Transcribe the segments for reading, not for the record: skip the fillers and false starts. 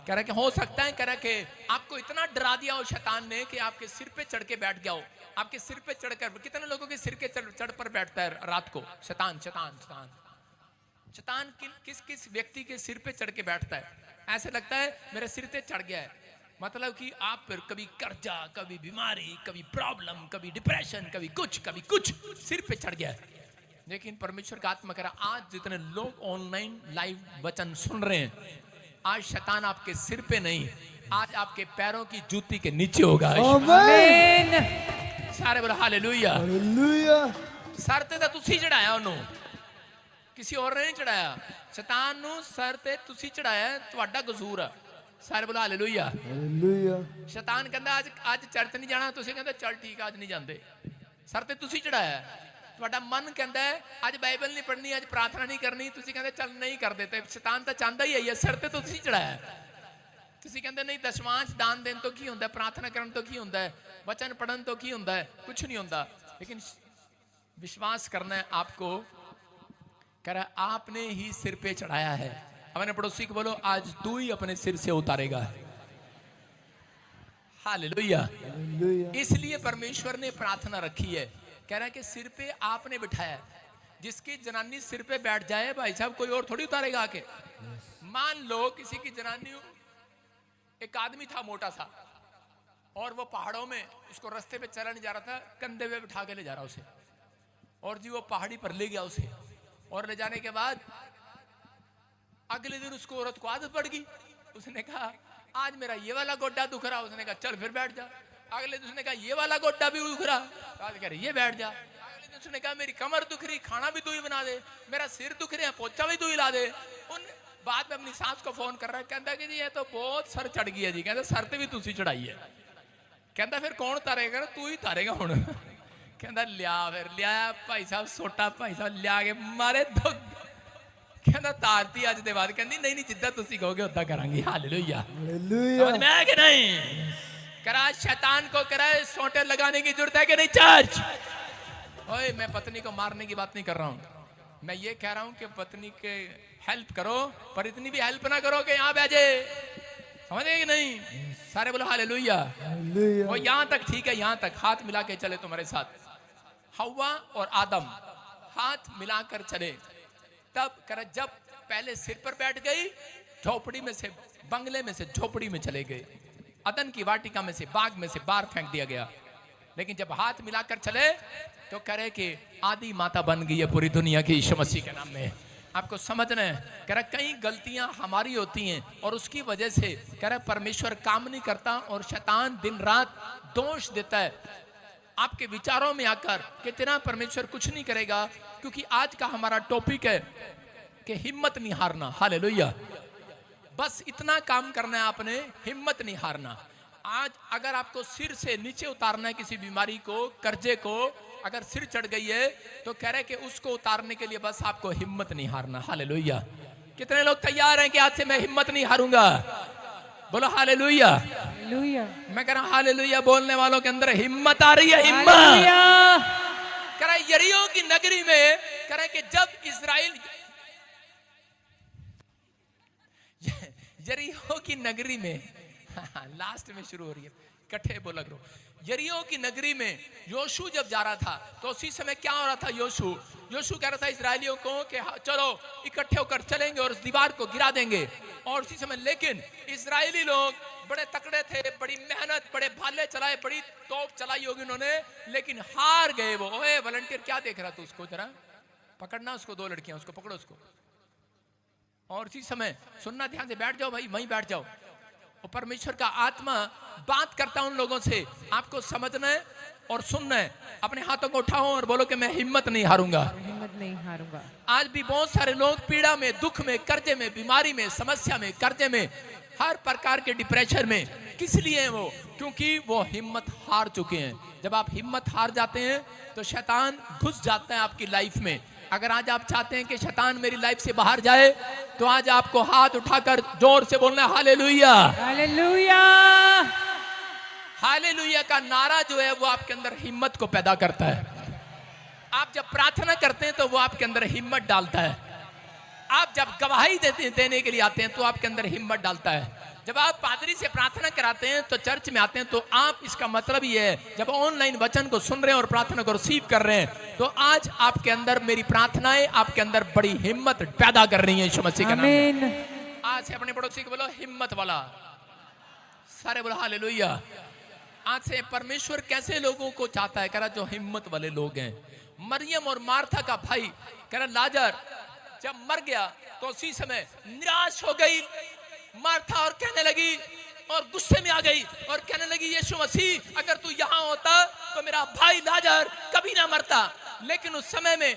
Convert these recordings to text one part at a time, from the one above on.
कह रहा कि हो सकता है, कह रहा कि आपको इतना डरा दिया हो शैतान ने कि आपके सिर पे चढ़ के बैठ गया हो। आपके सिर पे चढ़कर, कितने लोगों के सिर के चढ़ पर बैठता है रात को शैतान। शैतान शैतान शैतान किस किस व्यक्ति के सिर पे चढ़ के बैठता है? ऐसे लगता है मेरे सिर पे चढ़ गया है, मतलब कि आप पर कभी कर्जा, कभी बीमारी, कभी प्रॉब्लम, कभी डिप्रेशन, कभी कुछ सिर पे चढ़ गया है। लेकिन परमेश्वर का आत्मा कह रहा, आज जितने लोग ऑनलाइन लाइव वचन सुन रहे हैं, आज शैतान आपके सिर पे नहीं, आज आपके पैरों की जूती के नीचे होगा। आमीन। सारे बोलो हालेलुया। हालेलुया। सर ते तुसी चढ़ाया ਉਹਨੂੰ, किसी और ने नहीं चढ़ाया। शैतान ਨੂੰ सर ते तुसी चढ़ाया, ਤੁਹਾਡਾ ਕਸੂਰ ਹੈ। ਸਾਰੇ बोलो हालेलुया। हालेलुया। शैतान कहता आज चर्च नहीं जाना, तुसी कहते चल ठीक आज नहीं जाते, सर ते तुसी चढ़ाया। ਤੁਹਾਡਾ मन कहता है आज बाइबल नहीं पढ़नी, आज प्रार्थना नहीं करनी, तुसी कहते चल नहीं कर देते। शैतान तो चाहता ही है सर ते तुसी चढ़ाया। तुसी कहते नहीं दशमांश दान देन तो की होंदा है, प्रार्थना करन तो की होंदा है, वचन पढ़न तो की होंदा है, कुछ नहीं होंदा। लेकिन विश्वास करना है आपको, कह रहा आपने ही सिर पे चढ़ाया है। अपने पड़ोसी को बोलो आज तू ही अपने सिर से उतारेगा। हालेलुया। इसलिए परमेश्वर ने प्रार्थना रखी है, कह रहा है कि सिर पे आपने बिठाया है। जिसकी जनानी सिर पे बैठ जाए भाई साहब, कोई और थोड़ी उतारेगा आके। मान लो किसी की जनानी, एक आदमी था मोटा सा, और वो पहाड़ों में, उसको रास्ते पे चला नहीं जा रहा था, कंधे पे बिठा के ले जा रहा उसे, और जी वो पहाड़ी पर ले गया उसे, और ले जाने के बाद अगले दिन उसको औरत को आदत पड़ गई। उसने कहा आज मेरा ये वाला गोड्डा दुख रहा, उसने कहा चल फिर बैठ जा। अगले दिन उसने कहा ये वाला गोड्डा भी दुख रहा, आज कह रही ये बैठ जा। अगले दिन उसने कहा मेरी कमर दुख रही, खाना भी तू ही बना दे, मेरा सिर दुख रहा, पोछा भी तू ही ला दे। उन बाद में अपनी सास को फोन कर रहा है, कहता कि जी ये तो बहुत सर चढ़ गई है जी। कहता सर ते भी तुसी चढ़ाई है। कहता फिर कौन तारेगा? तू ही तारेगा हुण। कहता लिया, फिर लिया भाई साहब सोटा, भाई साहब लिया के मारे दो। कहता तारती अज दे बाद, कहती नहीं नहीं जिद्दां तुसी कहोगे उद्दां करांगी। हालेलुया। हालेलुया। समझ में आया कि नहीं? करा शैतान को करा सोटे लगाने की जरूरत है कि नहीं चर्च? ओए मैं पत्नी को मारने की बात नहीं कर रहा हूं, मैं ये कह रहा हूं कि पत्नी के हेल्प करो, पर इतनी भी हेल्प ना करो कि यहाँ बैजे। समझे कि नहीं? सारे बोलो हालेलुया। वो यहां तक ठीक है, यहां तक हाथ मिला के चले तुम्हारे साथ। हव्वा और आदम हाथ मिलाकर चले, तब कर जब पहले सिर पर बैठ गई, झोपड़ी में से, बंगले में से झोपड़ी में चले गए, अदन की वाटिका में से, बाग में से बाहर फेंक दिया गया। लेकिन जब हाथ मिलाकर चले तो करे कि आदि माता बन गई है पूरी दुनिया की यीशु मसीह के नाम में। आपको समझना है, कह रहा कई गलतियां हमारी होती हैं और उसकी वजह से कह रहा परमेश्वर काम नहीं करता, और शैतान दिन रात दोष देता है आपके विचारों में आकर कि तेरा परमेश्वर कुछ नहीं करेगा। क्योंकि आज का हमारा टॉपिक है कि हिम्मत नहीं हारना। हालेलुया। बस इतना काम करना है आपने, हिम्मत नहीं हारना। आज अगर आपको सिर से नीचे उतारना है किसी बीमारी को, कर्जे को, अगर सिर चढ़ गई है तो कह रहे कि उसको उतारने के लिए बस आपको हिम्मत नहीं हारना। हालेलुया। कितने लोग तैयार हैं कि आज से मैं हिम्मत नहीं हारूंगा? बोलो हालेलुया। हालेलुया। मैं कह रहा हूं हालेलुया बोलने वालों के अंदर हिम्मत आ रही है। हिम्मत। कह रहा यरीहो की नगरी में, कह रहे कि जब इजराइल, यरीहो की नगरी में, लास्ट में शुरू हो रही है, इकट्ठे बोला करो। यरीहो की नगरी में योशू जब जा रहा था तो उसी समय क्या हो रहा था? योशू कह रहा था इजरायलियों को कि चलो इकट्ठे होकर चलेंगे और उस दीवार को गिरा देंगे। और उसी समय लेकिन इजरायली लोग बड़े तकड़े थे, बड़ी मेहनत, बड़े भाले चलाए, बड़ी तोप चलाई होगी उन्होंने, लेकिन हार गए वो। ओए वॉलंटियर क्या देख रहा था? उसको जरा पकड़ना, उसको, दो लड़कियां, उसको पकड़ो उसको। और उसी समय सुनना ध्यान से, बैठ जाओ भाई, वहीं बैठ जाओ। और परमेश्वर का आत्मा बात करता उन लोगों से, आपको समझना है और सुनना है। अपने हाथों को उठाओ और बोलो कि मैं हिम्मत नहीं हारूंगा। हिम्मत नहीं हारूंगा। आज भी बहुत सारे लोग पीड़ा में, दुख में, कर्जे में, बीमारी में, समस्या में, कर्जे में, हर प्रकार के डिप्रेशन में। किस लिए हैं वो? क्योंकि वो हिम्मत हार चुके हैं। जब आप हिम्मत हार जाते हैं तो शैतान घुस जाता है आपकी लाइफ में। अगर आज आप चाहते हैं कि शैतान मेरी लाइफ से बाहर जाए तो आज आपको हाथ उठाकर जोर से बोलना है हालेलुया। हालेलुया। हालेलुया का नारा जो है वो आपके अंदर हिम्मत को पैदा करता है। आप जब प्रार्थना करते हैं तो वो आपके अंदर हिम्मत डालता है। आप जब गवाही देने के लिए आते हैं तो आपके अंदर हिम्मत डालता है। जब आप पादरी से प्रार्थना कराते हैं तो चर्च में आते हैं तो आप, इसका मतलब ये है जब ऑनलाइन वचन को सुन रहे हैं और प्रार्थना को रिसीव कर रहे हैं तो आज आपके अंदर मेरी प्रार्थनाएं आपके अंदर बड़ी हिम्मत पैदा कर रही है यीशु मसीह के नाम में। आज से अपने पड़ोसी को बोलो हिम्मत वाला, सारे बोलो हालेलुया। आज से परमेश्वर कैसे लोगों को चाहता है, कह रहा जो हिम्मत वाले लोग हैं। मरियम और मार्था का भाई कह रहा लाजर जब मर गया तो उसी समय निराश हो गई मार्था और कहने लगी और गुस्से में आ गई और कहने लगी यीशु मसीह अगर तू यहां होता तो मेरा भाई लाजर कभी ना मरता। लेकिन उस समय में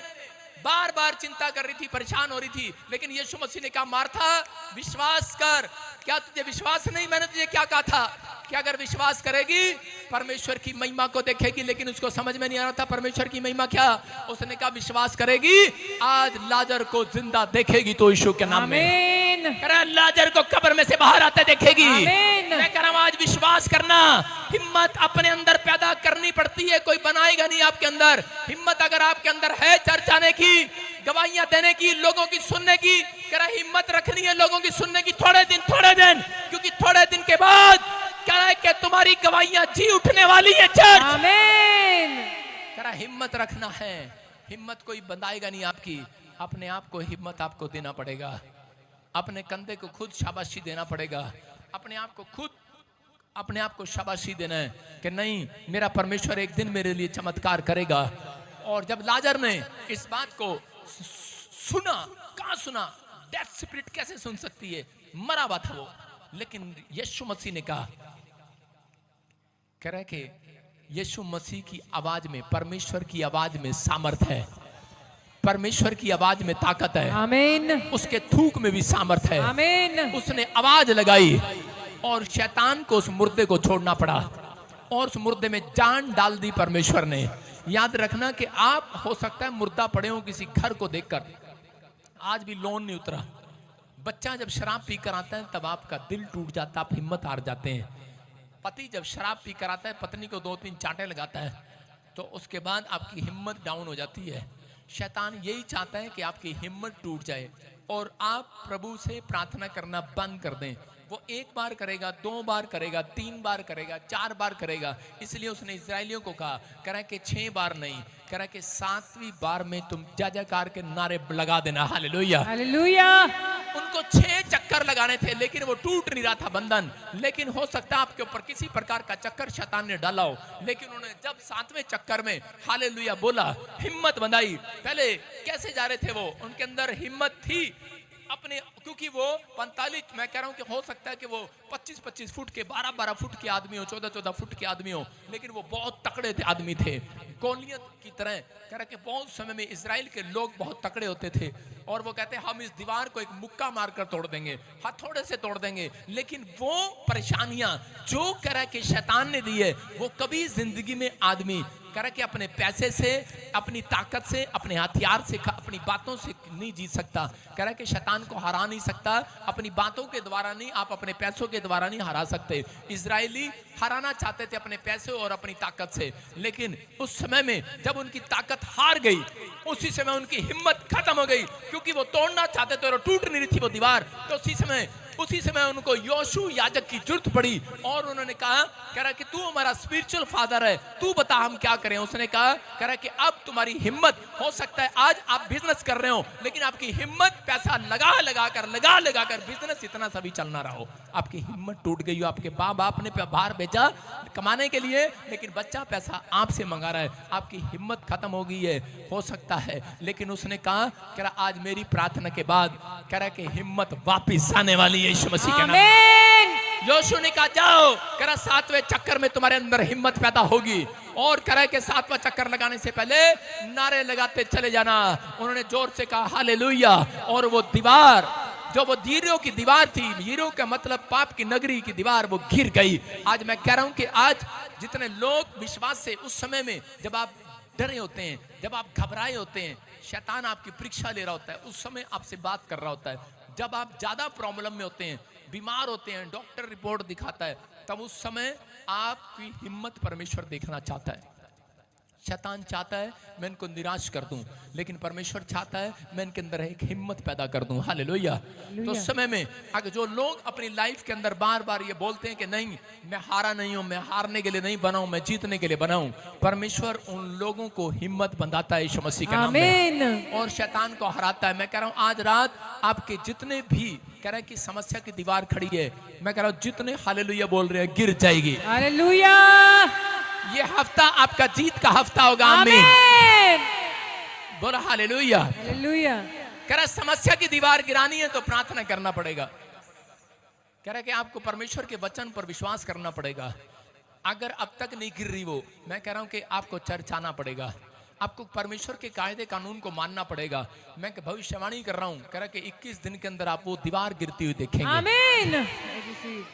बार बार चिंता कर रही थी, परेशान हो रही थी। लेकिन यीशु मसीह ने कहा मार्था विश्वास कर। क्या तुझे विश्वास नहीं? मैंने तुझे क्या कहा था कि अगर विश्वास करेगी परमेश्वर की महिमा को देखेगी। लेकिन उसको समझ में नहीं आ रहा था परमेश्वर की महिमा क्या। उसने कहा विश्वास करेगी आज लाजर को जिंदा देखेगी तो यीशु के नाम में। लाजर को कब्र में से बाहर आते देखेगी। मैं कह रहा हूं आज विश्वास करना, हिम्मत अपने अंदर पैदा करनी पड़ती है, कोई बनाएगा नहीं आपके अंदर। हिम्मत अगर आपके अंदर है चर्च आने की, गवाहियां देने की, लोगों की सुनने की, कह हिम्मत रखनी है लोगों की सुनने की थोड़े दिन, क्योंकि थोड़े दिन के बाद क्या है कि तुम्हारी गवाहियां जी उठने वाली है चर्च। आमीन। कह हिम्मत रखना है, हिम्मत कोई बनाएगा नहीं आपकी, अपने आप को हिम्मत आपको देना पड़ेगा। अपने कंधे को खुद शाबाशी देना पड़ेगा, अपने आप को खुद अपने आप को शाबाशी देना है कि नहीं मेरा परमेश्वर एक दिन मेरे लिए चमत्कार करेगा। और जब लाजर ने इस बात को सुना, कहां सुना? डेथ स्पिरिट कैसे सुन सकती है? मरा हुआ था वो। लेकिन यीशु मसीह ने कहा, कह रहा है कि यीशु मसीह की आवाज में, परमेश्वर की आवाज में सामर्थ है, परमेश्वर की आवाज में ताकत है। आमीन। उसके थूक में भी सामर्थ है। आमीन। उसने आवाज लगाई और शैतान को उस मुर्दे को छोड़ना पड़ा और उस मुर्दे में जान डाल दी परमेश्वर ने। याद रखना कि आप हो सकता है मुर्दा पड़े हो किसी घर को देखकर, आज भी लोन नहीं उतरा। बच्चा जब शराब पीकर आता है तब आपका दिल टूट जाता है, आप हिम्मत हार जाते हैं। पति जब शराब पीकर आता है पत्नी को 2-3 चांटे लगाता है तो उसके बाद आपकी हिम्मत डाउन हो जाती है। शैतान यही चाहता है कि आपकी हिम्मत टूट जाए और आप प्रभु से प्रार्थना करना बंद कर दें। वो 1 बार करेगा, 2 बार करेगा, 3 बार करेगा, 4 बार करेगा। इसलिए उसने इजरायलियों को कहा, कह रहा कि 6 बार नहीं, कह रहा कि 7वीं बार में तुम जय जयकार के नारे लगा देना। Hallelujah, hallelujah. उनको 6 चक्कर लगाने थे लेकिन वो टूट नहीं रहा था बंधन। लेकिन हो सकता है आपके ऊपर किसी प्रकार का चक्कर शैतान ने डाला हो, लेकिन उन्होंने जब 7वें चक्कर में हालेलुया बोला, हिम्मत बंधाई। पहले कैसे जा रहे थे वो? उनके अंदर हिम्मत थी अपने, क्योंकि वो 45, मैं कह रहा हूं कि हो सकता है कि वो 25-25 फुट के, 12-12 फुट के आदमी हो, 14-14 फुट के आदमी हो, लेकिन वो बहुत तकड़े थे आदमी थे, गोलियत की तरह। कह रहा कि बहुत समय में इजराइल के लोग बहुत तकड़े होते थे और वो कहते हैं हम इस दीवार को एक मुक्का मारकर तोड़ देंगे, हथौड़े से तोड़ देंगे। लेकिन वो परेशानियां जो कह रहा कि शैतान ने दी है वो कभी जिंदगी में आदमी कह रहा कि अपने पैसे से, अपनी ताकत से, अपने हथियार से, अपनी बातों से नहीं जीत सकता। कह रहा कि शैतान को हरा नहीं सकता, अपनी बातों के द्वारा नहीं, आप अपने पैसों के द्वारा नहीं हरा सकते। इजरायली हराना चाहते थे अपने पैसे और अपनी ताकत से, लेकिन उस समय में जब उनकी ताकत हार गई उसी समय उनकी हिम्मत खत्म हो गई, क्योंकि वो तोड़ना चाहते थे और टूट नहीं रही थी वो दीवार। तो उसी समय उनको योशू याजक की जरूरत पड़ी और उन्होंने कहा, कह रहा कि तू हमारा स्पिरिचुअल फादर है, तू बता हम क्या करें। उसने कहा, कह रहा कि अब तुम्हारी हिम्मत, हो सकता है आज आप बिजनेस कर रहे हो लेकिन आपकी हिम्मत पैसा लगा कर बिजनेस इतना सा भी चलना रहा हो, आपकी हिम्मत टूट गई हो। आपके बाप ने बाहर भेजा कमाने के लिए लेकिन बच्चा पैसा आपसे मंगा रहा है, आपकी हिम्मत खत्म हो गई है, हो सकता है। लेकिन उसने कहा, कह रहा आज मेरी प्रार्थना के बाद कह रहा कि हिम्मत वापिस आने वाली है यीशु मसीह के नाम। योशू ने कहा जाओ, कह रहा 7वें चक्कर में तुम्हारे अंदर हिम्मत पैदा होगी। और कह रहा कि 7वां चक्कर लगाने से पहले नारे लगाते चले जाना। उन्होंने जोर से कहा हालेलुया, और वो दीवार जो वो यरीहो की दीवार थी, यरीहो का मतलब पाप की नगरी की दीवार, वो गिर गई। आज मैं कह रहा हूं कि आज जितने लोग विश्वास से, उस समय में जब आप डरे होते हैं, जब आप घबराए होते हैं, शैतान आपकी परीक्षा ले रहा होता है, उस समय आपसे बात कर रहा होता है। जब आप ज्यादा प्रॉब्लम में होते हैं, बीमार होते हैं, डॉक्टर रिपोर्ट दिखाता है, तब उस समय आपकी हिम्मत परमेश्वर देखना चाहता है। शैतान चाहता है मैं इनको निराश कर दूं, लेकिन परमेश्वर चाहता है मैं इनके अंदर एक हिम्मत पैदा कर दूं। हालेलुया। तो उस समय में अगर जो लोग अपनी लाइफ के अंदर बार बार ये बोलते हैं कि नहीं मैं हारा नहीं हूं, मैं हारने के लिए नहीं बना हूं, मैं जीतने के लिए बना हूं, परमेश्वर उन लोगों को हिम्मत बंधाता है यीशु मसीह के नाम में और शैतान को हराता है। मैं कह रहा हूं आज रात आपके जितने भी कह रहे हैं कि समस्या की दीवार खड़ी है, मैं कह रहा हूं जितने हालेलुया बोल रहे हैं गिर जाएगी। हालेलुया। ये हफ्ता आपका जीत का हफ्ता होगा। आमीन। बोला हालेलुया। हालेलुया। कह रहा समस्या की दीवार गिरानी है तो प्रार्थना करना पड़ेगा। कह रहा कि आपको परमेश्वर के वचन पर विश्वास करना पड़ेगा। अगर अब तक नहीं गिर रही वो, मैं कह रहा हूं कि आपको चर्च आना पड़ेगा, आपको परमेश्वर के कायदे कानून को मानना पड़ेगा। मैं भविष्यवाणी कर रहा हूं, कह रहा कि 21 दिन के अंदर आप वो दीवार गिरती हुई देखेंगे। आमीन।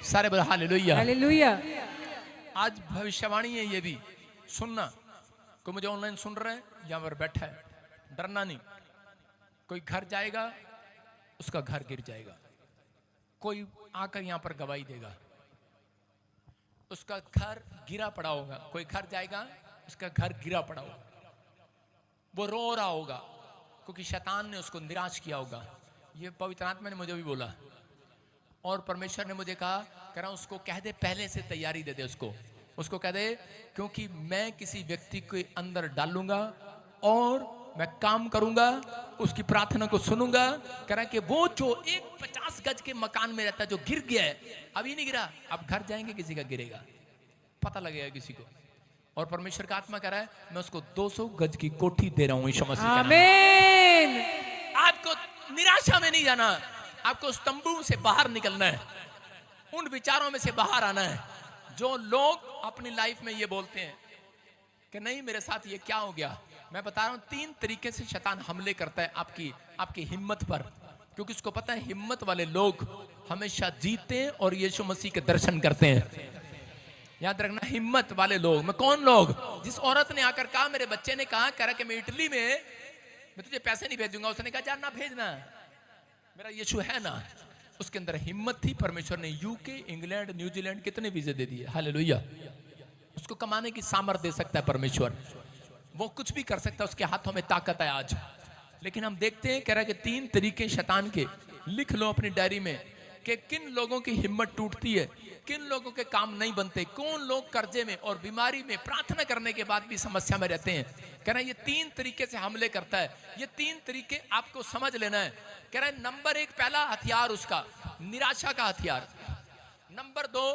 सारे बोला हालेलुया। हालेलुया। आज भविष्यवाणी है, ये भी सुनना। कोई मुझे ऑनलाइन सुन रहा है, यहाँ पर बैठा है, डरना नहीं। कोई घर जाएगा उसका घर गिर जाएगा, कोई आकर यहाँ पर गवाही देगा उसका घर गिरा पड़ा होगा, कोई घर जाएगा उसका घर गिरा पड़ा होगा, वो रो रहा होगा क्योंकि शैतान ने उसको निराश किया होगा। ये पवित्र आत्मा ने मुझे भी बोला और परमेश्वर ने मुझे कहा, कह रहा उसको कह दे पहले से तैयारी दे दे, उसको कह दे क्योंकि मैं किसी व्यक्ति के अंदर डालूंगा और मैं काम करूंगा, उसकी प्रार्थना को सुनूंगा। कह रहा कि वो जो एक 50 गज के मकान में रहता है जो गिर गया है, अभी नहीं गिरा, अब घर जाएंगे किसी का गिरेगा, पता लगेगा किसी को। और परमेश्वर का आत्मा कह रहा है मैं उसको 200 गज की कोठी दे रहा हूं यीशु मसीह के नाम में। आपको निराशा में नहीं जाना, आपको उस तंबू से बाहर निकलना है, उन विचारों में से बाहर आना है। जो लोग अपनी लाइफ में ये बोलते हैं कि नहीं मेरे साथ ये क्या हो गया, मैं बता रहा हूं 3 तरीके से शैतान हमले करता है आपकी हिम्मत पर, क्योंकि उसको पता है हिम्मत वाले लोग हमेशा जीते हैं और यीशु मसीह के दर्शन करते हैं। याद रखना, हिम्मत वाले लोग। मैं कौन लोग? जिस औरत ने आकर कहा, मेरे बच्चे ने कहा कह रहा कि मैं इटली में मैं तुझे पैसे नहीं भेजूंगा, उसने कहा यार ना भेजना, मेरा यीशु है ना। उसके अंदर हिम्मत थी। परमेश्वर ने यूके, इंग्लैंड, न्यूजीलैंड कितने वीजे दे दिए। हालेलुया। उसको कमाने की सामर्थ्य दे सकता है परमेश्वर, वो कुछ भी कर सकता है, उसके हाथों में ताकत है आज। लेकिन हम देखते हैं कह रहा है कि 3 तरीके शैतान के, लिख लो अपनी डायरी में कि किन लोगों की हिम्मत टूटती है, किन लोगों के काम नहीं बनते, कौन लोग कर्जे में और बीमारी में प्रार्थना करने के बाद भी समस्या में रहते हैं। कह रहा है ये 3 तरीके से हमले करता है। ये 3 तरीके आपको समझ लेना है। कह रहा है नंबर 1 पहला हथियार उसका निराशा का हथियार, नंबर 2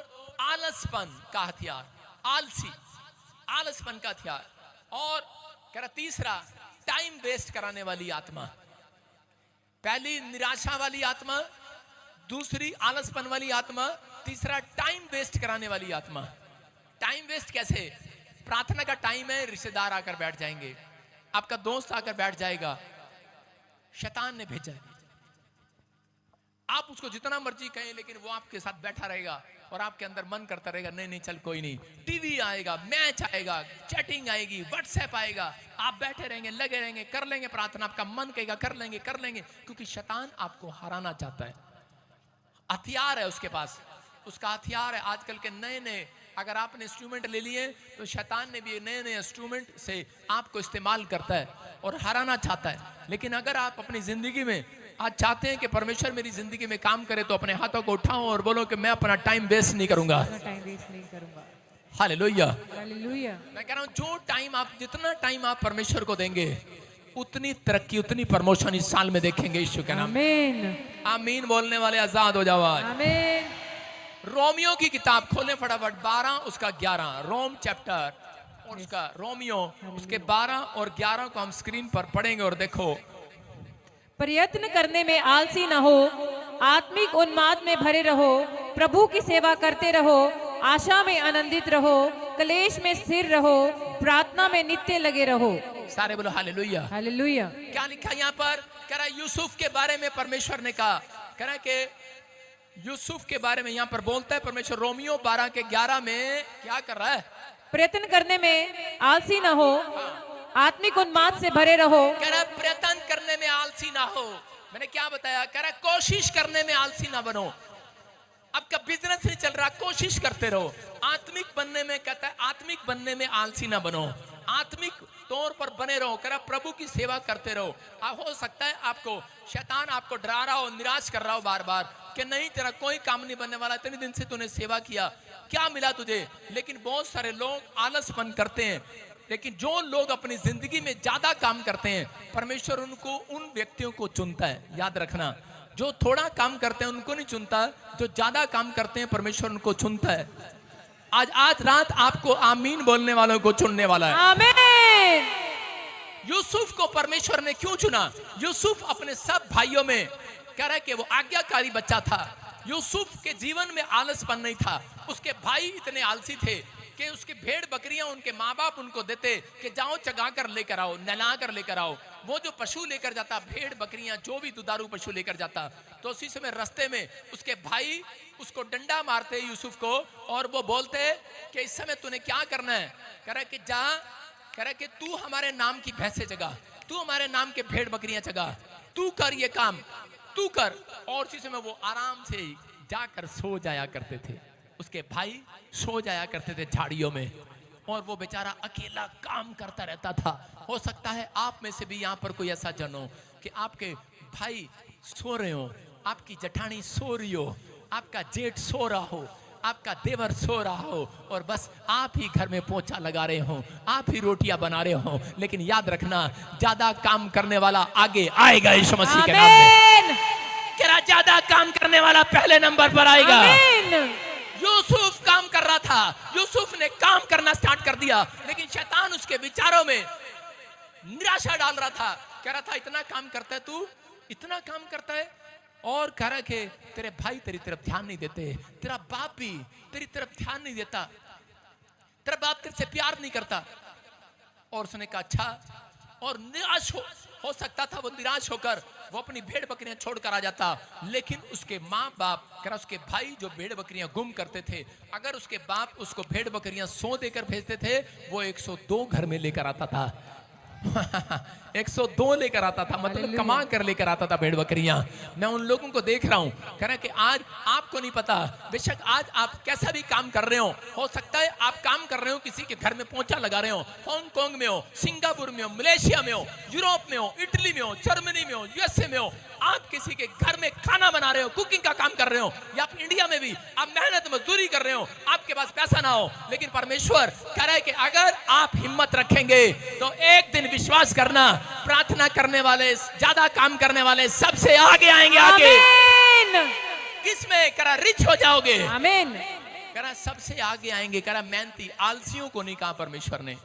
आलसपन का हथियार, आलसपन का हथियार, और कह रहा तीसरा टाइम वेस्ट कराने वाली आत्मा। पहली निराशा वाली आत्मा, दूसरी आलसपन वाली आत्मा, तीसरा टाइम वेस्ट कराने वाली आत्मा। टाइम वेस्ट कैसे? प्रार्थना का टाइम है, रिश्तेदार आकर बैठ जाएंगे, आपका दोस्त आकर बैठ जाएगा, शैतान ने भेजा है। आप उसको जितना मर्जी कहें लेकिन वो आपके साथ बैठा रहेगा और आपके अंदर मन करता रहेगा नहीं नहीं चल कोई नहीं। टीवी आएगा, मैच आएगा, चैटिंग आएगी, व्हाट्सएप आएगा, आप बैठे रहेंगे, लगे रहेंगे, कर लेंगे प्रार्थना, आपका मन कहेगा कर लेंगे, क्योंकि शैतान आपको हराना चाहता है। हथियार है उसके पास, उसका हथियार है। आजकल के नए अगर आपने इंस्ट्रूमेंट ले लिए तो शैतान ने भी नए इंस्ट्रूमेंट से आपको इस्तेमाल करता है और हराना चाहता है। लेकिन अगर आप अपनी जिंदगी में आज चाहते हैं कि परमेश्वर मेरी जिंदगी में काम करे, तो अपने हाथों को उठाओ और बोलो कि मैं अपना टाइम वेस्ट नहीं करूंगा। हालेलुया। मैं कह रहा हूं जो टाइम आप, जितना टाइम आप परमेश्वर को देंगे उतनी तरक्की, उतनी प्रमोशन इस साल में देखेंगे यीशु के नाम। आमीन। आमीन बोलने वाले आजाद हो जाओ आज। आमीन। रोमियो की किताब खोलें फटाफट, 12 उसका 11, रोम चैप्टर और उसका रोमियो उसके 12 और 11 को हम स्क्रीन पर पढ़ेंगे। और देखो, प्रयत्न करने में आलसी न हो, आत्मिक उन्माद में भरे रहो, प्रभु की सेवा करते रहो, आशा में आनंदित रहो, क्लेश में स्थिर रहो, प्रार्थना में नित्य लगे रहो। सारे बोलो हालेलुया। हालेलुया। क्या लिखा यहाँ पर? कह रहा यूसुफ के बारे में परमेश्वर ने कहा, कह रहा कि यूसुफ के बारे में यहाँ पर बोलता है परमेश्वर। रोमियो 12 के 11 में क्या कर रहा है? प्रयत्न करने में आलसी न हो, आत्मिक उन्माद से भरे रहो। कह रहा प्रयत्न करने में आलसी ना हो। मैंने क्या बताया? कह रहा कोशिश करने में आलसी ना बनो। आपका बिजनेस नहीं चल रहा, कोशिश करते रहो। आत्मिक बनने में, कहता है आत्मिक बनने में आलसी ना बनो। आत्मिक तौर पर बने रहो, कह रहा प्रभु की सेवा करते रहो। हो सकता है आपको शैतान आपको डरा रहा हो, निराश कर रहा हो बार बार कि नहीं तेरा कोई काम नहीं बनने वाला, इतने दिन से तूने सेवा किया, क्या मिला तुझे। लेकिन बहुत सारे लोग आलसपन करते हैं, लेकिन जो लोग अपनी जिंदगी में ज्यादा काम करते हैं परमेश्वर उनको उन व्यक्तियों को चुनता है। याद रखना, जो थोड़ा काम करते हैं उनको नहीं चुनता, जो ज्यादा काम करते हैं परमेश्वर उनको चुनता है। आज रात आपको आमीन बोलने वालों को चुनने वाला है। आमीन। यूसुफ को परमेश्वर ने क्यों चुना? यूसुफ अपने सब भाइयों में कह रहा है कि वो आज्ञाकारी बच्चा था। यूसुफ के जीवन में आलसपन नहीं था। उसके भाई इतने आलसी थे कि उसकी भेड़ बकरियां उनके माँ बाप उनको देते कि जाओ चगा कर लेकर आओ, नहला कर लेकर आओ। वो जो पशु लेकर जाता, भेड़ बकरियां जो भी दुधारू पशु लेकर जाता, तो उसी समय रास्ते में उसके भाई उसको डंडा मारते यूसुफ को, और वो बोलते कि इस समय तूने क्या करना है? कह रहा कि जा, कह रहा कि तू हमारे नाम की भैंसे जगा, तू हमारे नाम के भेड़ बकरियां जगा, तू कर ये काम, तू कर। और उसी समय वो आराम से जाकर सो जाया करते थे। उसके भाई सो जाया करते थे झाड़ियों में, और वो बेचारा अकेला काम करता रहता था। हो सकता है आप में से भी यहाँ पर कोई ऐसा जन हो कि आपके भाई सो रहे हो, आपकी जठानी सो रही हो, आपका जेठ सो रहा हो, आपका देवर सो रहा हो, और बस आप ही घर में पोछा लगा रहे हो, आप ही रोटियां बना रहे हो। लेकिन याद रखना, ज्यादा काम करने वाला आगे आएगा यीशु मसीह के नाम में। क्या ज्यादा काम करने वाला पहले नंबर पर आएगा। यूसुफ काम कर रहा था, यूसुफ ने काम करना स्टार्ट कर दिया, लेकिन शैतान उसके विचारों में निराशा डाल रहा था। कह रहा था इतना काम करता है तू, इतना काम करता है, और कह रहा है कि तेरे भाई तेरी तरफ ध्यान नहीं देते, तेरा बाप भी तेरी तरफ ध्यान नहीं देता, तेरा बाप तेरे से प्यार नहीं करता। और उसने कहा अच्छा, और निराश हो सकता था वो निराश होकर वो अपनी भेड़ बकरियां छोड़कर आ जाता। लेकिन उसके माँ बाप, कह रहा उसके भाई जो भेड़ बकरियां गुम करते थे, अगर उसके बाप उसको भेड़ बकरियां 100 देकर भेजते थे, वो 102 घर में लेकर आता था। 102 लेकर आता था, मतलब कमा कर लेकर आता था भेड़ बकरियां। मैं उन लोगों को देख रहा हूं, कह रहा कि आज आपको नहीं पता, बेशक आज आप कैसा भी काम कर रहे हो सकता है आप काम कर रहे हो किसी के घर में पोंछा लगा रहे हो, हांगकांग में हो, सिंगापुर में हो, मलेशिया में हो, यूरोप में हो, इटली में हो, जर्मनी में हो, यूएसए में हो, आप किसी के घर में खाना बना रहे हो, कुकिंग का काम कर रहे हो, या आप इंडिया में भी आप मेहनत मजदूरी कर रहे हो, आपके पास पैसा ना हो, लेकिन परमेश्वर कह रहा है कि अगर आप हिम्मत रखेंगे तो एक दिन विश्वास करना, प्रार्थना करने वाले, ज्यादा काम करने वाले सबसे आगे आएंगे। आगे किसमें? कह रहा रिच हो जाओगे। आमीन। कह रहा सबसे आगे आएंगे। कह रहा मेहनती, आलसियों को नहीं कहा परमेश्वर ने।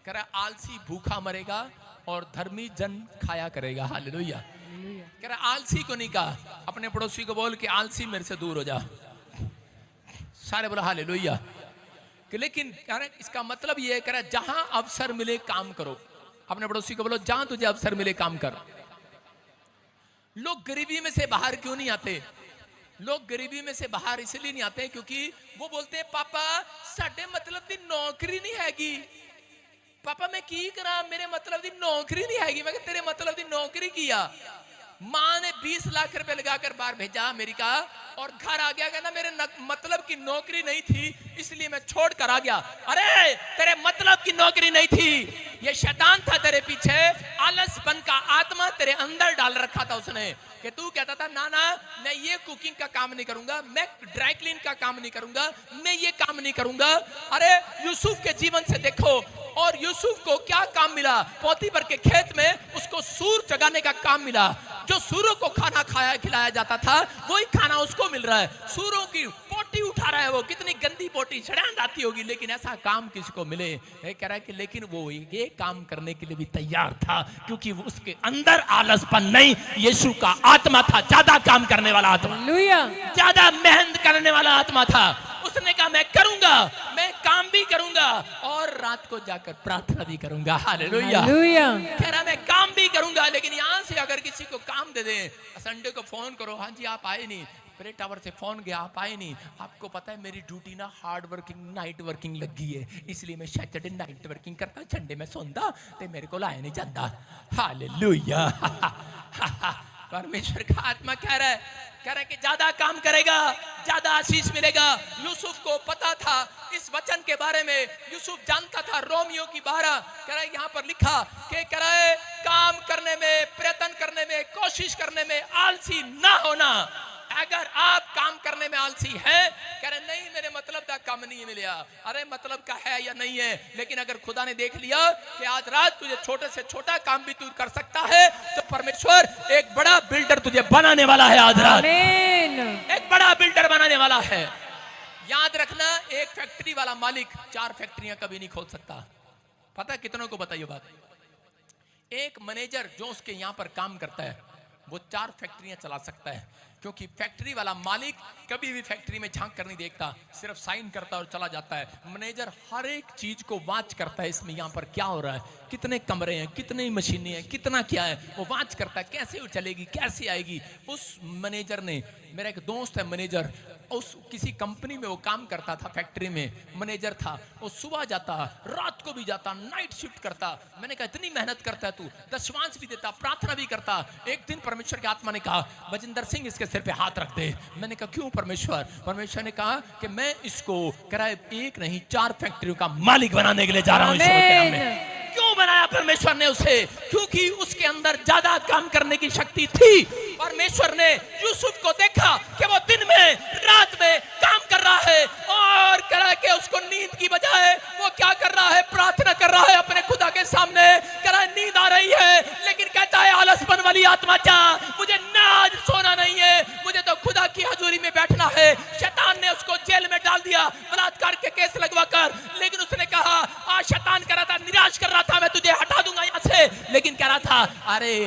कह रहा आलसी भूखा मरेगा और धर्मी जन खाया करेगा। हालेलुया। कह रहा आलसी को नहीं कहा। अपने पड़ोसी को बोल के आलसी मेरे से दूर हो जा। सारे बोला हालेलुया। लेकिन कह रहा इसका मतलब ये है, कह रहा जहां अवसर मिले काम करो। अपने पड़ोसी को बोलो जहां तुझे अवसर मिले काम कर। लोग गरीबी में से बाहर क्यों नहीं आते? लोग गरीबी में से बाहर इसलिए नहीं आते क्योंकि वो बोलते हैं पापा साडे मतलब दी नौकरी नहीं हैगी। पापा मैं की करा, मेरे मतलब दी नौकरी नहीं हैगी। मैं तेरे मतलब दी नौकरी किया। माँ ने 20 लाख रुपए लगाकर बाहर भेजा अमेरिका, और घर आ गया, कहना मेरे मतलब की नौकरी नहीं थी इसलिए मैं छोड़ कर आ गया। अरे तेरे मतलब की नौकरी नहीं थी, ये शैतान था तेरे पीछे, आलसपन का आत्मा तेरे अंदर डाल रखा था उसने, कि तू कहता था ना ना मैं ये कुकिंग का काम नहीं करूंगा, मैं ड्राई क्लीन का काम नहीं करूंगा, मैं ये काम नहीं करूंगा। अरे यूसुफ के जीवन से देखो, और यूसुफ को क्या काम मिला? पोतीफर के खेत में उसको सूर जगाने का काम मिला। जो सूरों को खाना खिलाया जाता था वही खाना उसको मिल रहा है। सूरों की पोटी उठा रहा है वो, कितनी गंदी पोटी छड़ान आती होगी, लेकिन ऐसा काम किसी को मिले। कह रहा है कि लेकिन वो ये काम करने के लिए भी तैयार था क्योंकि वो उसके अंदर आलसपन नहीं, यीशु का आत्मा था, ज्यादा काम करने वाला आत्मा, ज्यादा मेहनत करने वाला आत्मा था। उसने कहा मैं करूंगा, मैं काम भी करूंगा और रात को जाकर प्रार्थना भी करूंगा। हालेलुया। कह रहा मैं काम भी करूंगा, लेकिन यहाँ से अगर किसी को काम दे दें, संडे को फोन करो, हाँ जी आप आए नहीं, मेरे टावर से फोन गया आप आए नहीं, आपको पता है मेरी ड्यूटी ना हार्ड वर्किंग नाइट वर्किंग लगी है, इसलिए मैं सैटरडे नाइट वर्किंग करता हूँ, संडे में सोंदा ते मेरे को लाया नहीं जाता। हालेलुया। परमेश्वर का आत्मा कह रहा है कि ज्यादा काम करेगा ज्यादा आशीष मिलेगा। यूसुफ को पता था इस वचन के बारे में यूसुफ जानता था। रोमियो की 12 कह रहा है यहाँ पर लिखा कि कह रहा है काम करने में, प्रयत्न करने में, कोशिश करने में आलसी ना होना। अगर आप काम करने में आलसी हैं, कह रहे नहीं मेरे मतलब का काम नहीं मिला, अरे मतलब का है या नहीं है, लेकिन अगर खुदा ने देख लिया कि आज रात तुझे छोटे से छोटा काम भी तू कर सकता है, तो परमेश्वर एक बड़ा बिल्डर तुझे बनाने वाला है। आज रात एक बड़ा बिल्डर बनाने वाला है। याद रखना, एक फैक्ट्री वाला मालिक 4 फैक्ट्रियां कभी नहीं खोल सकता। पता कितनों को बताइए बात? एक मैनेजर जो उसके यहां पर काम करता है वो 4 फैक्ट्रियां चला सकता है, क्योंकि फैक्ट्री वाला मालिक कभी भी फैक्ट्री में झांक कर नहीं देखता, सिर्फ साइन करता और चला जाता है। मैनेजर हर एक चीज को वॉच करता है, इसमें यहाँ पर क्या हो रहा है, कितने कमरे हैं, कितनी मशीनें हैं, कितना क्या है, वो वॉच करता है, कैसे वो चलेगी, कैसे आएगी। उस मैनेजर ने, मेरा एक दोस्त है मैनेजर, उस किसी कंपनी में वो काम करता था, फैक्ट्री में मैनेजर था। वो सुबह जाता, रात को भी जाता, नाइट शिफ्ट करता। मैंने कहा इतनी मेहनत करता है तू, दशमांश भी देता, प्रार्थना भी करता। एक दिन परमेश्वर की आत्मा ने कहा बजिंदर सिंह इसके सिर पे हाथ रख दे। मैंने कहा क्यों परमेश्वर? परमेश्वर ने कहा कि मैं इसको कराए 1 नहीं 4 फैक्ट्रियों का मालिक बनाने के लिए जा रहा हूं। ईश्वर के नाम में क्यों बनाया परमेश्वर ने उसे? क्योंकि उसके अंदर ज्यादा काम करने की शक्ति थी। परमेश्वर ने यूसुफ को देखा कि वो दिन में रात में काम कर रहा है, और करा के उसको नींद की बजाय वो क्या कर रहा है, प्रार्थना कर रहा है अपने खुदा के सामने। करा नींद आ रही है, लेकिन कहता है आलसपन वाली आत्मा जा, मुझे ना आज सोना नहीं है, मुझे तो खुदा की हजूरी में बैठना है। शैतान ने उसको जेल में डाल दिया बलात्कार के केस लगवा कर, लेकिन उसने कहा आज शैतान कर रहा था, निराश कर रहा था, मैं तुझे हटा दूंगा यहाँ से, लेकिन कह रहा था अरे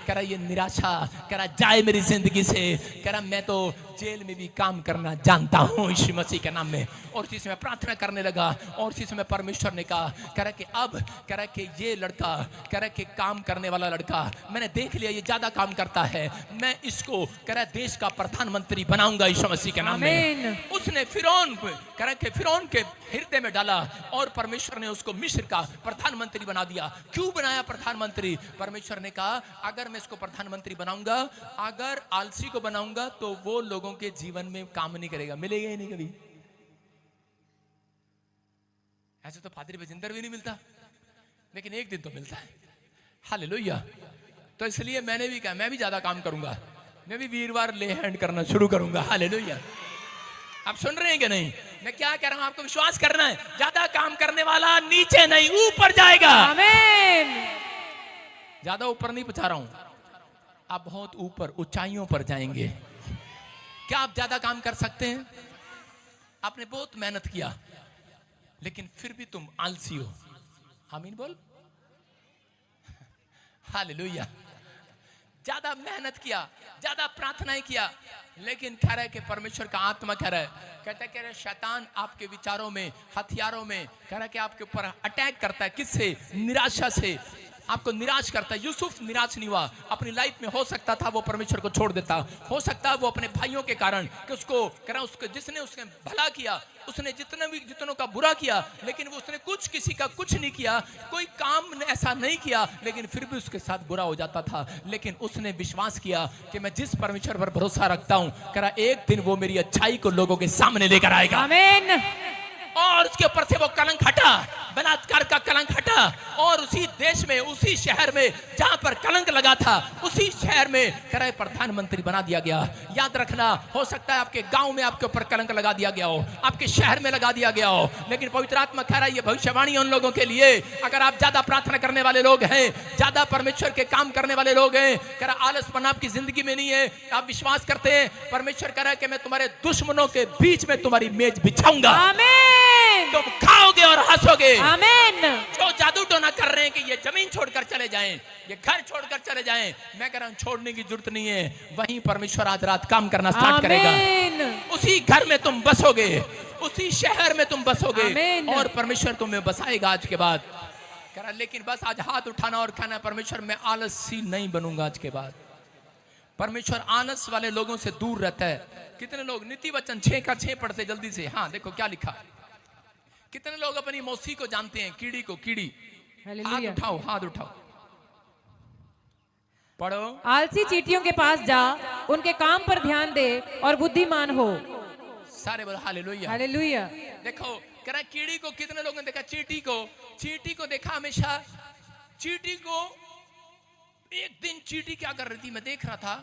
कह रहा ये निराशा कह रहा जाए मेरी जिंदगी से। कह रहा मैं तो जेल में भी काम करना जानता हूँ यीशु मसीह के नाम में। और इसी समय प्रार्थना करने लगा, और इसी समय परमेश्वर ने कहा कह रहा कि अब कह रहा कि ये लड़का कह रहा कि काम करने वाला लड़का मैंने देख लिया, ये ज्यादा काम करता है, मैं इसको कह रहा देश का प्रधानमंत्री बनाऊंगा यीशु मसीह के नाम में। उसने फिरौन को कह रहा कि फिरौन के हृदय में डाला, और परमेश्वर ने उसको मिस्र का प्रधानमंत्री बना दिया। क्यों बनाया प्रधानमंत्री? परमेश्वर ने कहा अगर मैं इसको प्रधानमंत्री बनाऊंगा, अगर आलसी को बनाऊंगा तो वो लोगों के जीवन में काम नहीं करेगा, मिलेगा ही नहीं कभी। ऐसे तो पादरी बजिंदर भी नहीं मिलता, लेकिन एक दिन तो मिलता है। हालेलुया। तो इसलिए मैंने भी कहा मैं भी ज्यादा काम करूंगा, मैं भी वीरवार ले हैंड करना शुरू करूंगा। हालेलुया। आप सुन रहे हैं कि नहीं? मैं क्या कह रहा हूं, आपको विश्वास करना है, ज्यादा काम करने वाला नीचे नहीं ऊपर जाएगा। आमीन। ज्यादा ऊपर नहीं पहुंचा रहा हूं, आप बहुत ऊपर ऊंचाइयों पर जाएंगे। क्या आप ज्यादा काम कर सकते हैं? आपने बहुत मेहनत किया, लेकिन फिर भी तुम आलसी हो। आमीन बोल। हालेलुया। ज्यादा मेहनत किया, ज्यादा प्रार्थनाएं किया, लेकिन कह रहा है कि परमेश्वर का आत्मा कह रहा है, कहता है शैतान आपके विचारों में, हथियारों में कह रहा है कि आपके ऊपर अटैक करता है। किससे? निराशा से आपको निराश करता है। यूसुफ निराश नहीं हुआ अपनी लाइफ में। हो सकता था वो परमेश्वर को छोड़ देता, हो सकता है वो अपने भाइयों के कारण कि उसको करा, उसको जिसने उसने भला किया, उसने जितनों का बुरा किया, लेकिन वो उसने किसी का कुछ नहीं किया, कोई काम ऐसा नहीं किया, लेकिन फिर भी उसके साथ बुरा हो जाता था। लेकिन उसने विश्वास किया कि मैं जिस परमेश्वर पर भरोसा रखता हूं, करा एक दिन वो मेरी अच्छाई को लोगों के सामने लेकर आएगा। आमीन। और उसके ऊपर से वो कलंक हटा, बलात्कार का कलंक हटा, और उसी देश में, उसी शहर में जहां पर कलंक लगा था, उसी शहर में कराए प्रधानमंत्री बना दिया गया। याद रखना, हो सकता है आपके गांव में आपके ऊपर कलंक लगा दिया गया हो, आपके शहर में लगा दिया गया हो, लेकिन पवित्र आत्मा कह रहा है ये भविष्यवाणी उन लोगों के लिए, अगर आप ज्यादा प्रार्थना करने वाले लोग हैं, ज्यादा परमेश्वर के काम करने वाले लोग हैं, कह रहा आलसपन आपकी जिंदगी में नहीं है, आप विश्वास करते हैं, परमेश्वर कह रहा है कि मैं तुम्हारे दुश्मनों के बीच में तुम्हारी मेज बिछाऊंगा। तुम खाओगे और हंसोगे। आमीन। जो जादू टोना कर रहे हैं कि ये जमीन छोड़कर चले जाएं, ये घर छोड़कर चले जाएं, मैं कह रहा हूं छोड़ने की जरूरत नहीं है। वहीं परमेश्वर आज रात काम करना स्टार्ट करेगा। उसी घर में तुम बसोगे, उसी शहर में तुम बसोगे, और परमेश्वर तुम्हें बसाएगा आज के बाद। कह रहा लेकिन बस आज हाथ उठाना और कहना परमेश्वर मैं आलसी नहीं बनूंगा आज के बाद। परमेश्वर आलस वाले लोगों से दूर रहता है। कितने लोग नीति वचन 6 का 6 पढ़ते जल्दी से? हाँ देखो क्या लिखा। कितने लोग अपनी मौसी को जानते हैं, कीड़ी को? कीड़ी। हाथ उठाओ, हाथ उठाओ, पढ़ो। आलसी चींटियों के पास जा, उनके काम पर ध्यान दे और बुद्धिमान हो। सारे बोलो हालेलुया। हालेलुया। देखो कह रहा कीड़ी को कितने लोगों ने देखा, चींटी को देखा हमेशा। चींटी को एक दिन चींटी क्या कर रही थी, मैं देख रहा था,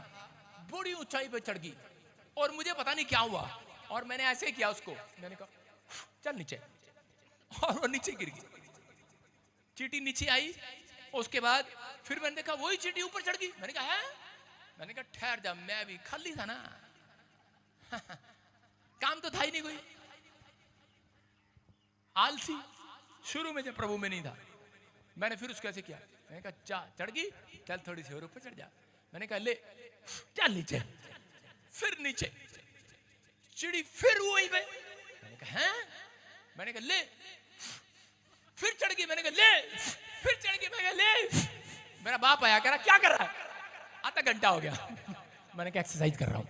बड़ी ऊंचाई पे चढ़ गई और मुझे पता नहीं क्या हुआ और मैंने ऐसे किया उसको, मैंने कहा चल नीचे, और वो नीचे गिर गई। चींटी नीचे आई, उसके बाद फिर मैंने देखा वही चींटी ऊपर चढ़ गई। मैंने कहा है, मैंने कहा ठहर जा, मैं भी खाली था ना काम तो था ही नहीं कोई। आलसी शुरू में जब प्रभु में नहीं था, मैंने फिर उसको ऐसे किया, मैंने कहा जा, चढ़ गई, चल थोड़ी सी और ऊपर चढ़ जा। मैंने कहा ले चल नीचे, फिर नीचे, चिड़ी फिर वही पे। मैंने कहा हैं, मैंने कहा ले, फिर चढ़ गई। मैंने कहा ले, फिर चढ़ गई। मैंने कहा ले। मेरा बाप आया, कह रहा क्या कर रहा है, आधा घंटा हो गया। मैंने कहा एक्सरसाइज कर रहा हूं।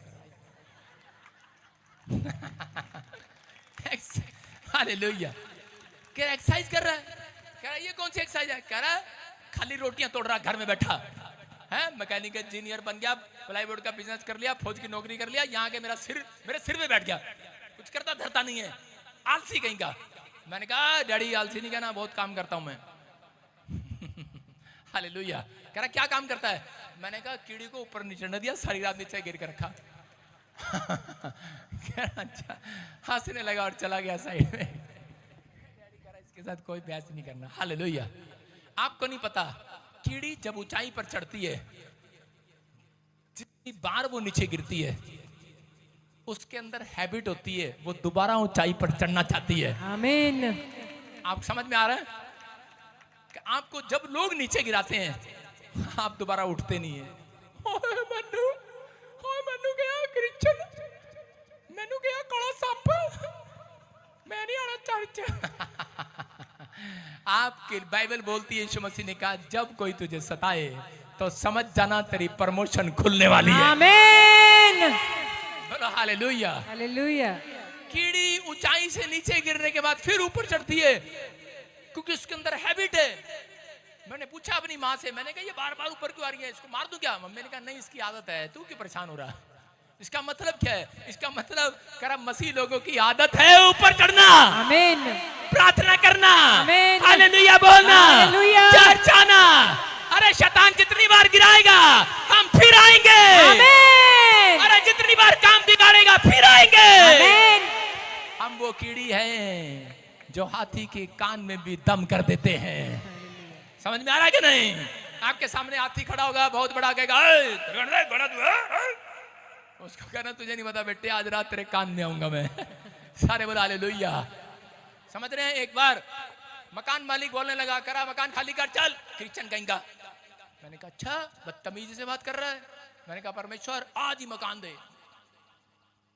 हालेलुया। कह रहा एक्सरसाइज कर रहा है, कह रहा ये कौन सी एक्सरसाइज है, कह रहा खाली रोटियां तोड़ रहा, घर में बैठा है, मैकेनिकल इंजीनियर बन गया, प्लाईवुड का बिजनेस कर लिया, फौज की नौकरी कर लिया, यहाँ के मेरे सिर पे बैठ गया, कुछ करता धरता नहीं है, आलसी कहीं का। मैंने कहा डैडी आलसी नहीं कहना, बहुत काम करता हूं मैं। हालेलुया। कह रहा क्या काम करता है, मैंने कहा कीड़ी को ऊपर नीचे न दिया, सारी रात नीचे गिर कर रखा। अच्छा, हंसने लगा और चला गया साइड में। इसके साथ कोई बहस नहीं करना। हालेलुया। आपको नहीं पता, कीड़ी जब ऊंचाई पर चढ़ती है, जितनी बार वो नीचे गिरती है, उसके अंदर हैबिट होती है, वो दोबारा ऊंचाई पर चढ़ना चाहती है। आमीन। आप समझ में आ रहा है कि आपको जब लोग नीचे गिराते हैं, आप दोबारा उठते नहीं है। मनु गया क्रिश्चियन, मैनू गया काला सप, मैं नहीं आना चर्च। आपकी बाइबल बोलती है, यीशु मसीह ने कहा जब कोई तुझे सताए तो समझ जाना तेरी प्रमोशन खुलने वाली है। आमीन। बोलो हालेलुया। हालेलुया। कीड़ी ऊंचाई से नीचे गिरने के बाद फिर ऊपर चढ़ती है, क्योंकि उसके अंदर हैबिट है। मैंने पूछा अपनी माँ से, मैंने कहा ये बार बार ऊपर क्यों आ रही है, इसको मार दूं क्या? मम्मी ने कहा नहीं, इसकी आदत है, तू क्यों परेशान हो रहा है? इसका मतलब क्या है? इसका मतलब करम मसीह लोगों की आदत है ऊपर चढ़ना, आमीन, प्रार्थना करना, आमीन, हालेलुया बोलना, हालेलुया, चर्च आना। अरे शैतान जितनी बार गिराएगा हम फिर आएंगे। आमीन। अरे जितनी बार काम बिगाड़ेगा फिर आएंगे। आमीन। हम वो कीड़ी हैं जो हाथी के कान में भी दम कर देते हैं। समझ में आ रहा है कि नहीं? आपके सामने हाथी खड़ा होगा, बहुत बड़ा, कहेगा उसको कहना तुझे नहीं पता बेटे, आज रात तेरे कान में आऊंगा मैं। सारे बोला हालेलुया। समझ रहे हैं? एक बार मकान मालिक बोलने लगा, करा मकान खाली कर चल, क्रिश्चियन कहीं का। मैंने कहा अच्छा, बदतमीजी से बात कर रहा है। मैंने कहा परमेश्वर आज ही मकान दे।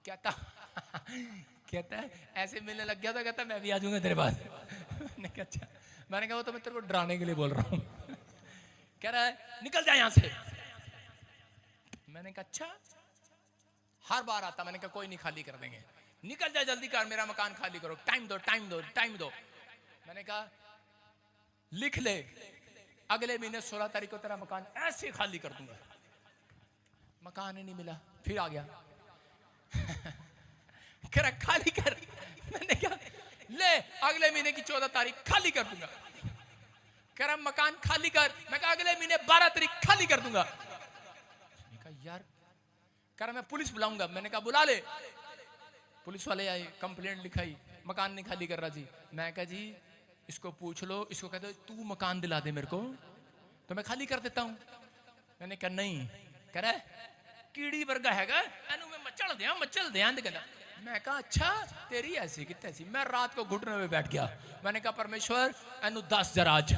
कहता कहता है ऐसे मिलने लग गया था, कहता मैं भी आ जाऊंगा तेरे पास। मैंने कहा अच्छा। मैंने कहा वो तो मैं तेरे को डराने के लिए बोल रहा हूँ। कह रहा है निकल जा यहाँ से। मैंने कहा अच्छा, हर बार आता। मैंने कहा कोई नहीं, खाली कर देंगे, निकल जा जल्दी कर, मेरा मकान खाली करो, टाइम दो टाइम दो टाइम दो। मैंने कहा लिख ले, अगले महीने 16 तारीख को तेरा मकान ऐसे खाली कर दूंगा। मकान ही नहीं मिला, फिर आ गया। कह रहा खाली कर। मैंने कहा ले, अगले महीने की 14 तारीख खाली कर दूंगा। कह रहा मकान खाली कर। मैं कहा अगले महीने 12 तारीख खाली कर दूंगा। मैंने कहा यार, कह रहा मैं पुलिस बुलाऊंगा। मैंने कहा बुला ले। पुलिस वाले आए, कंप्लेंट लिखाई, मकान नहीं खाली कर रहा जी। मैं कहा जी इसको पूछ लो, इसको कह दो तू मकान दिला दे मेरे को तो मैं खाली कर देता हूं। मैंने कहा नहीं। कह रहा कीड़ी वर्गा हैगा, एनू मैं मचल ध्यान दे। कहना मैं कहा अच्छा तेरी ऐसी कि तैसी। मैं रात को घुटने में बैठ गया। मैंने कहा परमेश्वर एनू 10 जरा आज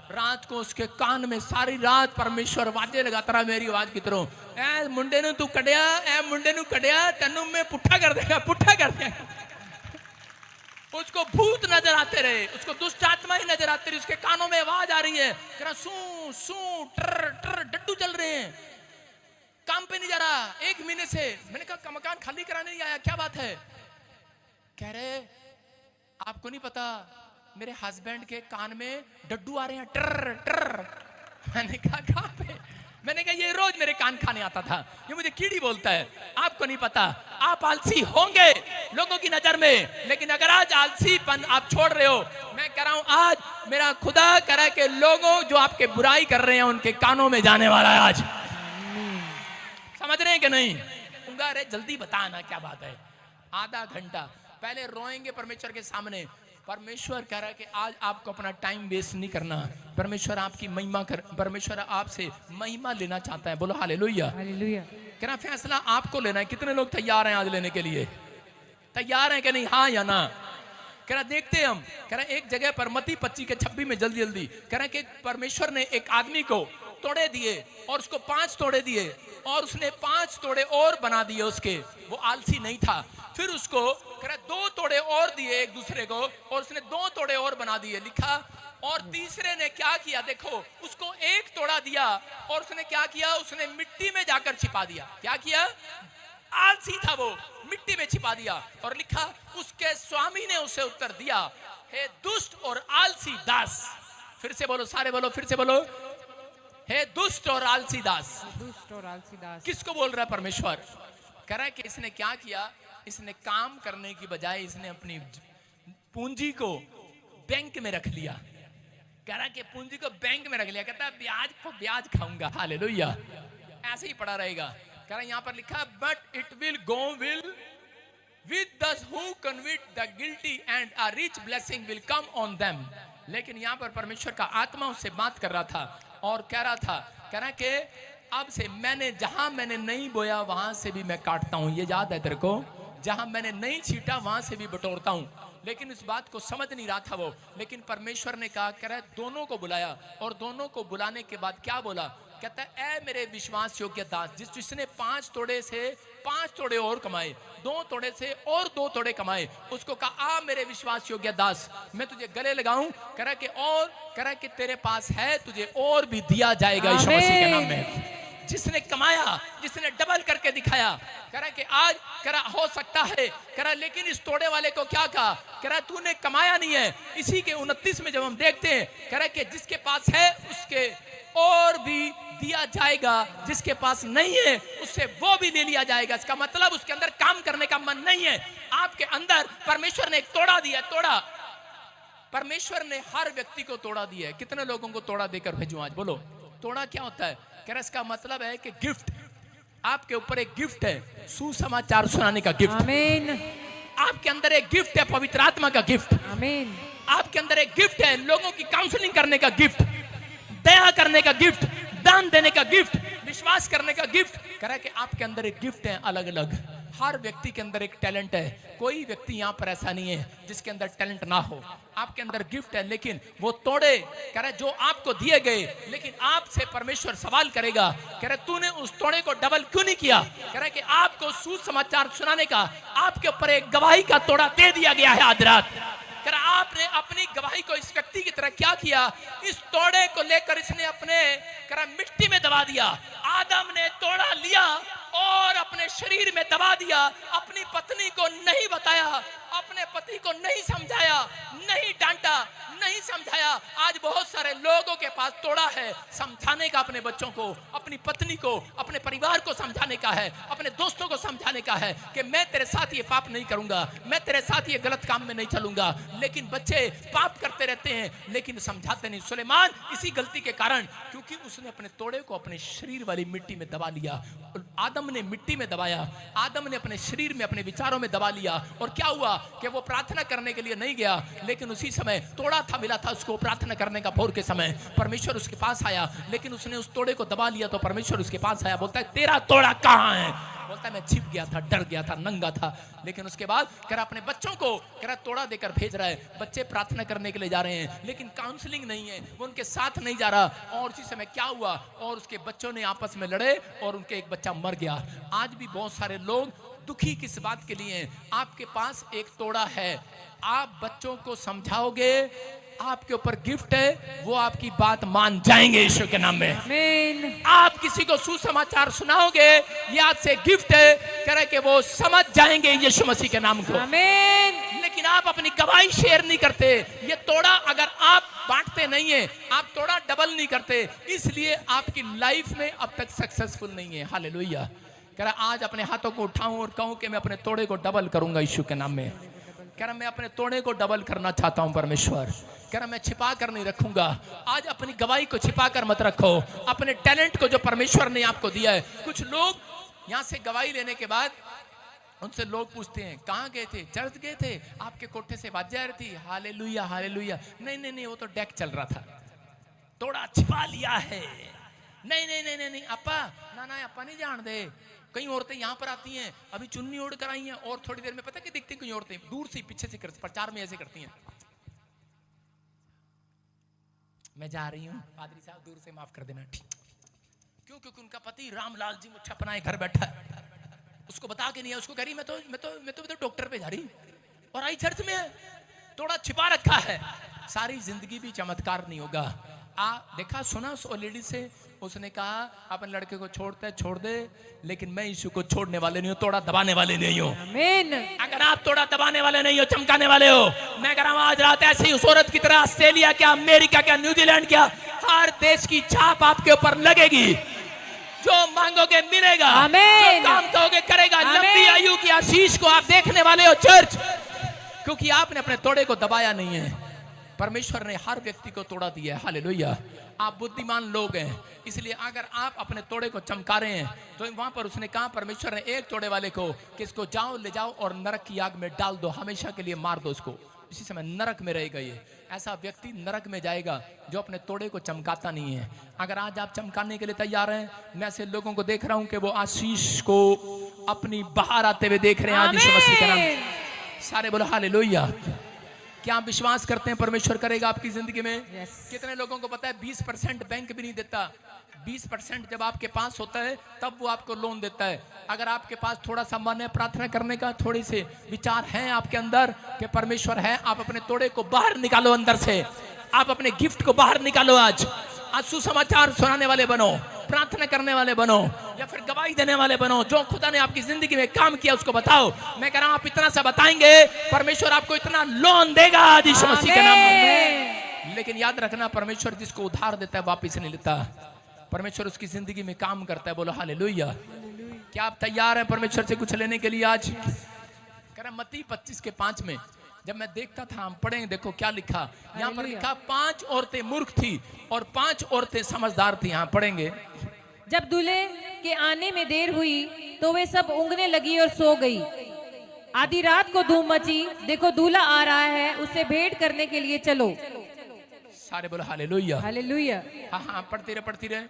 रात को उसके कान में सारी रात परमेश्वर वाजे लगाता रहा मेरी आवाज की तरह, ए मुंडे नू तू कड़िया, ए मुंडे नू कड़िया, तेनू मैं पुट्ठा कर देगा, पुट्ठा कर देगा। उसको भूत नजर आते रहे, उसको दुष्ट आत्मा ही नजर आती रही, उसके कानों में आवाज आ रही है, कह सू सू टर टर, डड्डू चल रहे हैं, काम पे नहीं जा रहा 1 महीने से। मैंने कहा मकान खाली कराने नहीं आया, क्या बात है? कह रहे आपको नहीं पता मेरे हस्बैंड के कान में डड्डू आ रहे हैं, टर टर। मैंने कहा कहां पे? मैंने कहा ये रोज मेरे कान खाने आता था, ये मुझे कीड़ी बोलता है। आपको नहीं पता आप आलसी होंगे लोगों की नजर में, लेकिन अगर आज आलसीपन आप छोड़ रहे हो, मैं कह रहा हूं आज मेरा खुदा करे कि लोगों जो आपके बुराई कर रहे हैं उनके कानों में जाने वाला है आज। समझ रहे हैं कि नहीं? अरे जल्दी बता ना क्या बात है। आधा घंटा पहले रोएंगे परमेश्वर के सामने। परमेश्वर कह रहा है कि आज आपको अपना टाइम वेस्ट नहीं करना। परमेश्वर आपकी महिमा कर, परमेश्वर आपसे महिमा लेना चाहता है। बोलो हालेलुया। हालेलुया। कह रहा फैसला आपको लेना है। कितने लोग तैयार हैं आज लेने के लिए? तैयार हैं कि नहीं? हाँ या ना? कह रहा देखते हम। कह रहा एक जगह पर मत्ती 25:26 में जल्दी जल्दी कह रहा कि परमेश्वर ने एक आदमी को तोड़े दिए और उसको 5 तोड़े दिए और उसने 5 तोड़े और बना दिए उसके। वो आलसी नहीं था। फिर उसको कह रहा 2 तोड़े और दिए एक दूसरे को और उसने 2 तोड़े और बना दिए। लिखा और तीसरे ने क्या किया? देखो उसको 1 तोड़ा दिया और उसने क्या किया? उसने मिट्टी में जाकर छिपा दिया। क्या किया? आलसी था वो, मिट्टी में छिपा दिया। और लिखा उसके स्वामी ने उसे उत्तर दिया, हे दुष्ट और आलसी दास। फिर से बोलो, सारे बोलो, फिर से बोलो, हे दुष्ट और आलसी दास। दुष्ट और आलसी दास। किसको बोल रहा है परमेश्वर? कह रहा है कि इसने क्या किया? इसने काम करने की बजाय इसने अपनी पूंजी को बैंक में रख लिया। कह रहा है कि पूंजी को बैंक में रख लिया। कहता है ब्याज को ब्याज खाऊंगा। हालेलुया। ऐसे ही पड़ा रहेगा। कह रहा है यहां पर लिखा but it will go will with those who convict the guilty and a rich blessing will come on them। लेकिन यहाँ पर परमेश्वर का आत्मा उससे बात कर रहा था और कह रहा था, कह रहा कि अब से मैंने जहां मैंने नहीं बोया वहां से भी मैं काटता हूं। ये याद है तेरे को? जहां मैंने नहीं छीटा वहां से भी बटोरता हूं। लेकिन इस बात को समझ नहीं रहा था वो। लेकिन परमेश्वर ने कहा, कह रहा दोनों को बुलाया और दोनों को बुलाने के बाद क्या बोला? कहता है ऐ मेरे विश्वास योग्य दास, जिसने 5 तोड़े से 5 तोड़े और कमाए, 2 तोड़े से और 2 तोड़े कमाए, उसको कहा आ मेरे विश्वास योग्य दास, मैं तुझे गले लगाऊं। कह रहा कि और कह रहा कि तेरे पास है, तुझे और भी दिया जाएगा यीशु मसीह के नाम में। जिसने कमाया, जिसने डबल करके दिखाया, कह रहा कि आज कह रहा हो सकता है, कह रहा लेकिन इस तोड़े वाले को क्या कहा? कह रहा तूने कमाया नहीं है। इसी के 29 में जब हम देखते हैं, कह रहा कि जिसके पास है उसके और भी दिया जाएगा, जिसके पास नहीं है उससे वो भी ले लिया जाएगा। इसका मतलब उसके अंदर काम करने का मन नहीं है। आपके अंदर परमेश्वर ने एक तोड़ा दिया। तोड़ा परमेश्वर ने हर व्यक्ति को तोड़ा दिया है। कितने लोगों को तोड़ा देकर भेजूं आज? बोलो तोड़ा क्या होता है? कह रहा इसका मतलब है कि गिफ्ट, आपके ऊपर एक गिफ्ट है, सुसमाचार सुनाने का गिफ्ट। आमीन। आपके अंदर एक गिफ्ट है, पवित्र आत्मा का गिफ्ट। आमीन। आपके अंदर एक गिफ्ट है, लोगों की काउंसलिंग करने का गिफ्ट, दया करने का गिफ्ट, दान देने का गिफ्ट, विश्वास करने का गिफ्ट। कह रहा है कि आपके अंदर एक गिफ्ट है अलग अलग। हर व्यक्ति के अंदर एक टैलेंट है। कोई व्यक्ति यहाँ पर ऐसा नहीं है जिसके अंदर टैलेंट ना हो। आपके अंदर गिफ्ट है, लेकिन वो तोड़े कह रहा है जो आपको दिए गए, लेकिन आपसे परमेश्वर सवाल करेगा, कह रहा है तूने उस तोड़े को डबल क्यों नहीं किया? कह रहा है कि आपको सुसमाचार सुनाने का आपके ऊपर एक गवाही का तोड़ा दे दिया गया है आज रात। कह रहा आपने अपनी गवाही को इस व्यक्ति की तरह क्या किया? इस तोड़े को लेकर इसने अपने कह रहा मिट्टी में दबा दिया। आदम ने तोड़ा लिया और अपने शरीर में दबा दिया। अपनी पत्नी को नहीं बताया, अपने पति को नहीं समझाया, नहीं डांटा, नहीं समझाया। आज बहुत सारे लोगों के पास तोड़ा है समझाने का, अपने बच्चों को, अपनी पत्नी को, अपने परिवार को समझाने का है, अपने दोस्तों को समझाने का है कि मैं तेरे साथ ये पाप नहीं करूंगा, मैं तेरे साथ ये गलत काम में नहीं चलूंगा। लेकिन बच्चे पाप करते रहते हैं लेकिन समझाते नहीं। सुलेमान इसी गलती के कारण, क्योंकि उसने अपने तोड़े को अपने शरीर वाली मिट्टी में दबा लिया। आदम ने मिट्टी में दबाया, आदम ने अपने शरीर में, अपने विचारों में दबा लिया। और क्या हुआ कि वो प्रार्थना करने के लिए नहीं गया, लेकिन उसी समय तोड़ा था मिला था उसको प्रार्थना करने का। भोर के समय परमेश्वर उसके पास आया, लेकिन उसने उस तोड़े को दबा लिया तो परमेश्वर उसके पास आया, बोलता है तेरा तोड़ा कहाँ है? बोलता है मैं छिप गया था, डर गया था, नंगा था। लेकिन उसके बाद कह रहा अपने बच्चों को कह रहा तोड़ा देकर भेज रहा है। बच्चे प्रार्थना करने के लिए जा रहे हैं लेकिन काउंसलिंग नहीं है, वो उनके साथ नहीं जा रहा। और उसी समय क्या हुआ? और उसके बच्चों ने आपस में लड़े और उनके एक बच्चा मर गया। आज भी बहुत सारे लोग दुखी किस बात के लिए हैं? आपके पास एक तोड़ा है, आप बच्चों को समझाओगे, आपके ऊपर गिफ्ट है, वो आपकी बात मान जाएंगे यीशु के नाम में। आमीन। आप किसी को सुसमाचार सुनाओगे, ये आपसे गिफ्ट है, कह रहे कि वो समझ जाएंगे यीशु मसीह के नाम को। आमीन। लेकिन आप अपनी गवाही शेयर नहीं करते। ये तोड़ा अगर आप बांटते नहीं है, आप तोड़ा डबल नहीं करते, इसलिए आपकी लाइफ में अब तक सक्सेसफुल नहीं है। हालेलुया। कह रहा आज अपने हाथों को उठाऊं और कहूं कि मैं अपने तोड़े को डबल करूंगा यीशु के नाम में। कह रहा मैं अपने तोड़े को डबल करना चाहता हूं परमेश्वर। कह रहा मैं छिपा कर नहीं रखूंगा। आज अपनी गवाही को छिपा कर मत रखो, अपने टैलेंट को जो परमेश्वर ने आपको दिया है। कुछ लोग यहाँ से गवाही लेने के बाद उनसे लोग पूछते हैं कहाँ गए थे, चर्च गए थे, आपके कोठे से आवाज जा रही थी हालेलुया हालेलुया। नहीं नहीं नहीं, वो तो डेक चल रहा था, तोड़ा छिपा लिया है। नहीं नहीं नहीं नहीं, नहीं अपा ना ना अपा नहीं जान दे। कई औरतें यहाँ पर आती हैं, अभी चुन्नी ओढ़ कर आई हैं और थोड़ी देर में पता कि दिखती कई औरतें दूर से पीछे से प्रचार में ऐसे करती हैं, मैं जा रही हूँ पादरी साहब दूर से माफ कर देना। क्यों? क्योंकि उनका पति रामलाल जी मुच्छा अपनाए घर बैठा है, उसको बता के नहीं है। उसको कह रही मैं तो डॉक्टर पे जा रही और आई चर्च में है, थोड़ा छिपा रखा है। सारी जिंदगी भी चमत्कार नहीं होगा। देखा सुना उस लेडी से, उसने कहा अपने लड़के को छोड़ते छोड़ दे, लेकिन मैं यीशु को छोड़ने वाले नहीं हूँ, तोड़ा दबाने वाले नहीं हूँ। आमीन। अगर आप तोड़ा दबाने वाले नहीं हो, चमकाने वाले हो, मैं कह रहा हूँ आज रात ऐसी उस औरत की तरह ऑस्ट्रेलिया क्या, अमेरिका क्या, न्यूजीलैंड क्या, हर देश की छाप आपके ऊपर लगेगी। जो मांगोगे मिलेगा, जो काम कहोगे करेगा। लंबी आयु की आशीष को आप देखने वाले हो चर्च, क्योंकि आपने अपने तोड़े को दबाया नहीं है। परमेश्वर ने हर व्यक्ति को तोड़ा दिया है। हालेलुया। आप बुद्धिमान लोग हैं, इसलिए अगर आप अपने तोड़े को चमका रहे हैं तो वहां पर उसने कहा, परमेश्वर ने एक तोड़े वाले को कि इसको जाओ ले जाओ और नरक की आग में डाल दो, हमेशा के लिए मार दो उसको, इसी समय नरक में रहेगा। ये ऐसा व्यक्ति नरक में जाएगा जो अपने तोड़े को चमकाता नहीं है। अगर आज आप चमकाने के लिए तैयार हैं, मैं ऐसे लोगों को देख रहा हूं कि वो आशीष को अपनी बाहर आते हुए देख रहे हैं आज यीशु मसीह के नाम। सारे बोलो हालेलुया। क्या आप विश्वास करते हैं परमेश्वर करेगा आपकी जिंदगी में? कितने लोगों को पता है 20% बैंक भी नहीं देता। 20% जब आपके पास होता है तब वो आपको लोन देता है। अगर आपके पास थोड़ा सा मन है प्रार्थना करने का, थोड़े से विचार हैं आपके अंदर कि परमेश्वर है, आप अपने तोड़े को बाहर निकालो अंदर से, आप अपने गिफ्ट को बाहर निकालो। आज सुसमाचार सुनाने वाले बनो, प्रार्थना करने वाले बनो, या फिर गवाही देने वाले बनो। जो खुदा ने आपकी जिंदगी में काम किया उसको बताओ। मैं कह रहा हूं आप इतना सा बताएंगे, परमेश्वर आपको इतना लोन देगा आज यीशु मसीह के नाम में। लेकिन याद रखना, परमेश्वर जिसको उधार देता है वापस नहीं लेता। परमेश्वर उसकी जिंदगी में काम करता है। बोलो हालेलुया। क्या आप तैयार हैं परमेश्वर से कुछ लेने के लिए? आज कह रहा मत्ती 25:5 में जब मैं देखता था, हम पढ़ेंगे, देखो क्या लिखा यहाँ पर। लिखा 5 औरतें मूर्ख थी और 5 औरतें समझदार थी। यहाँ पढ़ेंगे, जब दूल्हे के आने में देर हुई तो वे सब ऊँघने लगी और सो गई। आधी रात को धूम मची, देखो दूल्हा आ रहा है, उससे भेंट करने के लिए चलो। सारे बोलो हालेलुया हालेलुया। हाँ हाँ, पढ़ती रहे।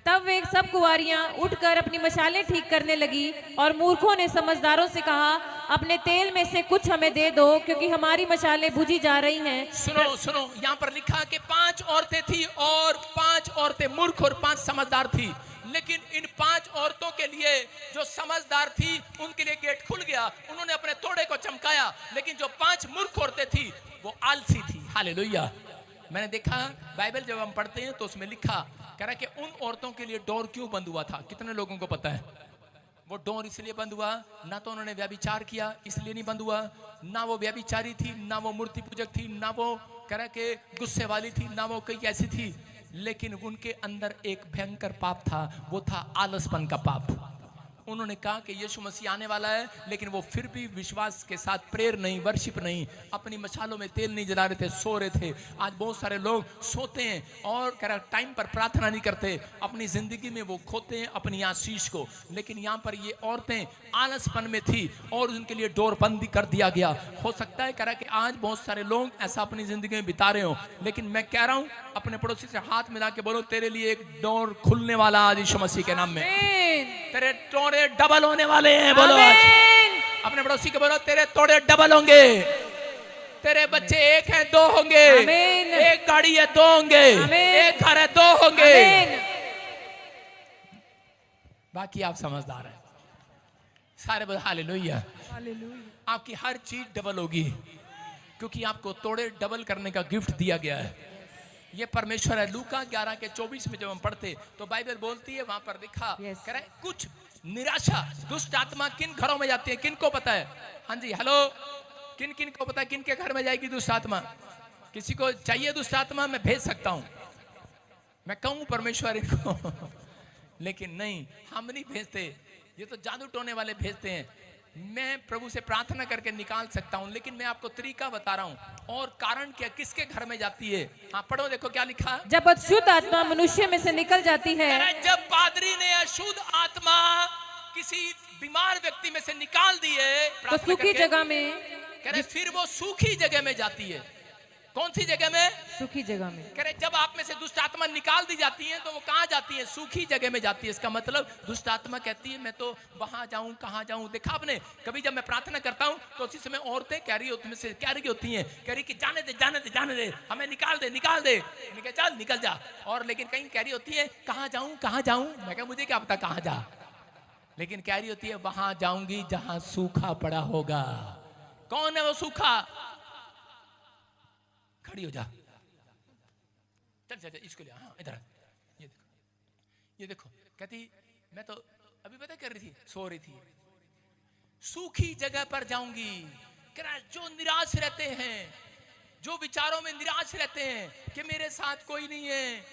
तब वे सब कुंवारियां उठकर अपनी मशालें ठीक करने लगी और मूर्खों ने समझदारों से कहा, अपने तेल में से कुछ हमें दे दो, क्योंकि हमारी मशालें बुझी जा रही हैं। सुनो, यहाँ पर लिखा कि 5 औरतें थी और 5 औरतें मूर्ख और 5 समझदार थी। लेकिन इन 5 औरतों के लिए, जो समझदार थी उनके लिए गेट खुल गया, उन्होंने अपने तोड़े को चमकाया। लेकिन जो 5 मूर्ख औरतें थी वो आलसी थी। हालेलुया। मैंने देखा बाइबल जब हम पढ़ते हैं तो उसमें लिखा, कह रहा कि उन औरतों के लिए डोर क्यों बंद हुआ था। कितने लोगों को पता है? वो डोर इसलिए बंद हुआ, ना तो उन्होंने व्यभिचार किया इसलिए नहीं बंद हुआ, ना वो व्यभिचारी थी, ना वो मूर्ति पूजक थी, ना वो कह रहा कि गुस्से वाली थी, ना वो कई ऐसी थी। लेकिन उनके अंदर एक भयंकर पाप था, वो था आलसपन का पाप। उन्होंने कहा कि यीशु मसीह आने वाला है, लेकिन वो फिर भी विश्वास के साथ प्रेयर नहीं, वर्शिप नहीं, अपनी मशालों में तेल नहीं जला रहे थे, सो रहे थे। आज बहुत सारे लोग सोते हैं और कह रहा टाइम पर प्रार्थना नहीं करते, अपनी जिंदगी में वो खोते हैं अपनी आशीष को। लेकिन यहाँ पर ये औरतें आलसपन में थी और उनके लिए डोर बंदी कर दिया गया। हो सकता है कह रहा कि आज बहुत सारे लोग ऐसा अपनी जिंदगी में बिता रहे हो, लेकिन मैं कह रहा हूँ अपने पड़ोसी से हाथ मिला के बोलो, तेरे लिए एक डोर खुलने वाला आज यीशु मसीह के नाम में। तेरे तोड़े डबल होने वाले हैं। बोलो आज अपने पड़ोसी के बोलो, तेरे तोड़े डबल होंगे। तेरे बच्चे एक हैं 2 होंगे, एक गाड़ी है 2 होंगे, एक घर है 2 होंगे। बाकी आप समझदार हैं। सारे बोलो हालेलुया। आपकी हर चीज डबल होगी, क्योंकि आपको तोड़े डबल करने का गिफ्ट दिया गया है। ये परमेश्वर है। लूका 11:24 में जब हम पढ़ते तो बाइबल बोलती है, वहां पर लिखा कह रहे कुछ निराशा दुष्ट आत्मा किन घरों में जाती है, किन को पता है? हाँ जी, हेलो, किन किन को पता है किन के घर में जाएगी दुष्ट आत्मा? किसी को चाहिए दुष्ट आत्मा? मैं भेज सकता हूं, मैं कहूं परमेश्वर इनको लेकिन नहीं, हम नहीं भेजते। ये तो जादू टोने वाले भेजते हैं। मैं प्रभु से प्रार्थना करके निकाल सकता हूं, लेकिन मैं आपको तरीका बता रहा हूं। और कारण क्या, किसके घर में जाती है? हाँ पढ़ो, देखो क्या लिखा। जब अशुद्ध आत्मा मनुष्य में से निकल जाती है, जब पादरी ने अशुद्ध आत्मा किसी बीमार व्यक्ति में से निकाल दी है तो सूखी जगह में, कह रहे फिर वो सूखी जगह में जाती है। कौन सी जगह में? सूखी जगह में। कह रहे जब आप में से दुष्ट आत्मा निकाल दी जाती है तो वो कहाँ जाती है? सूखी जगह में जाती है। इसका मतलब दुष्ट आत्मा कहती है मैं तो वहां जाऊं, कहां जाऊं। देखा आपने कभी, जब मैं प्रार्थना करता हूं तो उसी समय औरतें कह रही होती हैं कि जाने दे जाने दे जाने दे, हमें निकाल दे निकाल दे, चल निकल जा। और लेकिन कहीं कह रही होती है कहां जाऊं कहां जाऊं। मैं कहा मुझे क्या पता कहां जा, लेकिन कह रही होती है वहां जाऊंगी जहां सूखा पड़ा होगा। कौन है वो सूखा? खड़ी हो जा, चल चल इसको ले, हाँ इधर। ये देखो कहती मैं तो अभी पता कर रही थी, सो रही थी, सूखी जगह पर जाऊंगी। कह रहा जो निराश रहते हैं, जो विचारों में निराश रहते हैं कि मेरे साथ कोई नहीं है,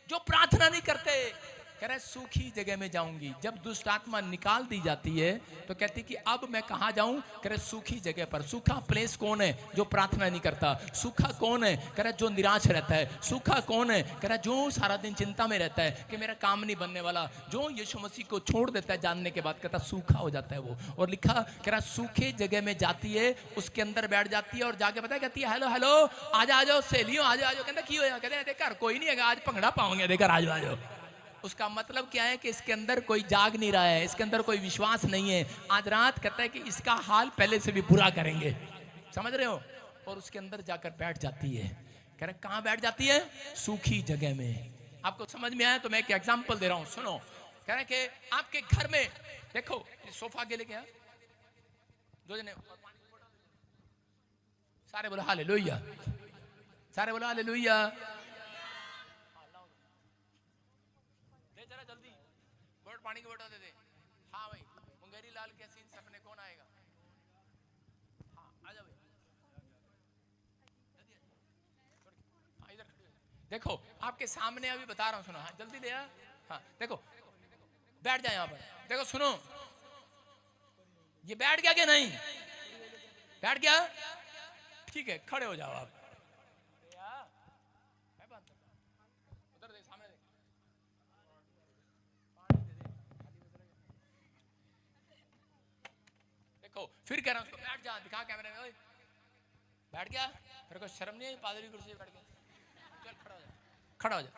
जो प्रार्थना नहीं करते, कह रहा सूखी जगह में जाऊंगी। जब दुष्ट आत्मा निकाल दी जाती है तो कहती कि अब मैं कहां जाऊं? कह रहा सूखी जगह पर। सूखा प्लेस कौन है? जो प्रार्थना नहीं करता। सूखा कौन है? कह रहा जो निराश रहता है। सूखा कौन है? कह रहा जो सारा दिन चिंता में रहता है कि मेरा काम नहीं बनने वाला, जो यीशु मसीह को छोड़ देता है जानने के बाद, कहता सूखा हो जाता है वो। और लिखा, कह रहा सूखे जगह में जाती है, उसके अंदर बैठ जाती है और जाके पता कहती है हेलो हेलो आजा आ जाओ सहेलियों आ जाओ। कहता की हो? कहते देख कोई नहीं है, आज भंगड़ा पाओगे, देकर आ जाओ। उसका मतलब क्या है कि इसके अंदर कोई जाग नहीं रहा है, इसके अंदर कोई विश्वास नहीं है। आज रात कहता है कि इसका हाल पहले से भी बुरा करेंगे, समझ रहे हो? और उसके अंदर जाकर बैठ जाती है। कह रहे कहां बैठ जाती है? सूखी जगह में। आपको समझ में आया तो मैं एक एग्जांपल दे रहा हूं, सुनो। कह रहे कि आपके घर में देखो सोफा के लेके दो जने, सारे बोलो हालेलुया, सारे बोलो हालेलुया। पानी की बोतल दे दे। हाँ भाई, मुंगेरी लाल के सीन सपने कौन आएगा? हाँ आजा भाई, हाँ इधर देखो आपके सामने अभी बता रहा हूँ, सुनो। हाँ जल्दी ले आ। हाँ देखो बैठ जाए यहाँ पर, देखो सुनो, ये बैठ गया क्या? नहीं बैठ गया, ठीक है खड़े हो जाओ आप। फिर कह रहा हूं उसको बैठ जा, दिखा कैमरे में। बैठ गया, फिर को शर्म नहीं आई? पादरी कुर्सी पे बैठ गया, चल खड़ा हो जा, खड़ा हो जा।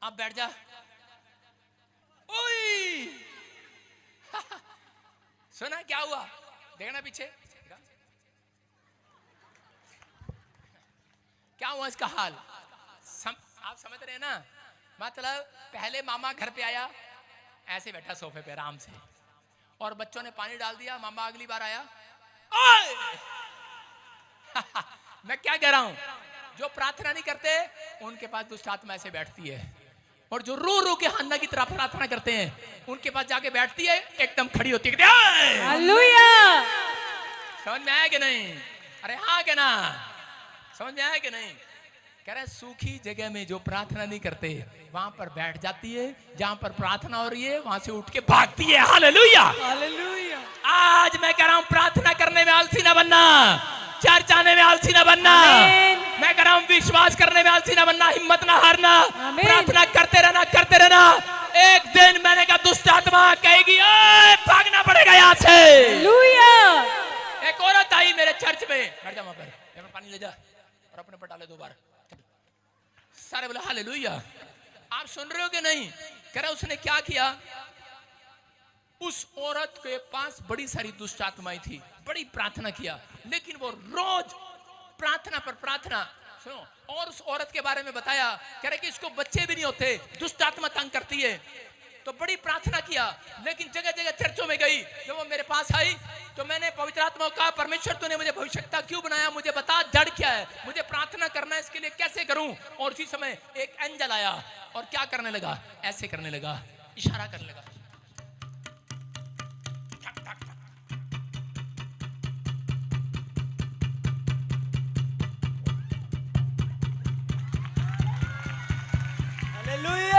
अब बैठ जा। ओए सुना क्या हुआ? देखना पीछे क्या हुआ इसका हाल। आप समझ रहे हैं ना? मतलब पहले मामा घर पे आया, ऐसे बैठा सोफे पे आराम से, और बच्चों ने पानी डाल दिया, मामा अगली बार आया मैं क्या कह रहा हूं, जो प्रार्थना नहीं करते उनके पास दुष्ट आत्मा ऐसे बैठती है, और जो रो रो के हन्ना की तरह प्रार्थना करते हैं उनके पास जाके बैठती है, एकदम खड़ी होती है। हालेलुया। समझ में आया कि नहीं? अरे हाँ क्या ना, समझ में आया कि नहीं? कह रहे सूखी जगह में जो प्रार्थना नहीं करते वहां पर बैठ जाती है, जहां पर प्रार्थना हो रही है वहां से उठ के भागती है। Hallelujah hallelujah. आज मैं कह रहा हूं प्रार्थना करने में आलसी ना बनना, चर्च आने में आलसी ना बनना, मैं कह रहा हूं विश्वास करने में आलसी ना बनना, हिम्मत ना हारना, प्रार्थना करते रहना करते रहना। एक दिन मैंने कहा दुष्ट आत्मा कहेगी भागना पड़ेगा यहाँ से। एक औरत आई मेरे चर्च में, बैठ जा वहां पर, पानी ले जा और अपने पटा ले 2 बार। सारे बोले हालेलुया। आप सुन रहे हो कि नहीं? कह रहा उसने क्या किया, उस औरत के पास बड़ी सारी दुष्ट आत्माएं थी, बड़ी प्रार्थना किया, लेकिन वो रोज प्रार्थना पर प्रार्थना। सुनो, और उस औरत के बारे में बताया, कह रहे कि इसको बच्चे भी नहीं होते, दुष्ट आत्मा तंग करती है। तो बड़ी प्रार्थना किया, लेकिन जगह जगह चर्चों में गई। जब वो मेरे पास आई तो मैंने पवित्र आत्मा को कहा, परमेश्वर तूने मुझे भविष्यवक्ता क्यों बनाया, मुझे बता जड़ क्या है, मुझे प्रार्थना करना है, इसके लिए कैसे करूं। और उसी समय एक एंजल आया और क्या करने लगा, ऐसे करने लगा, इशारा करने लगा, ठक ठक ठक। हालेलुया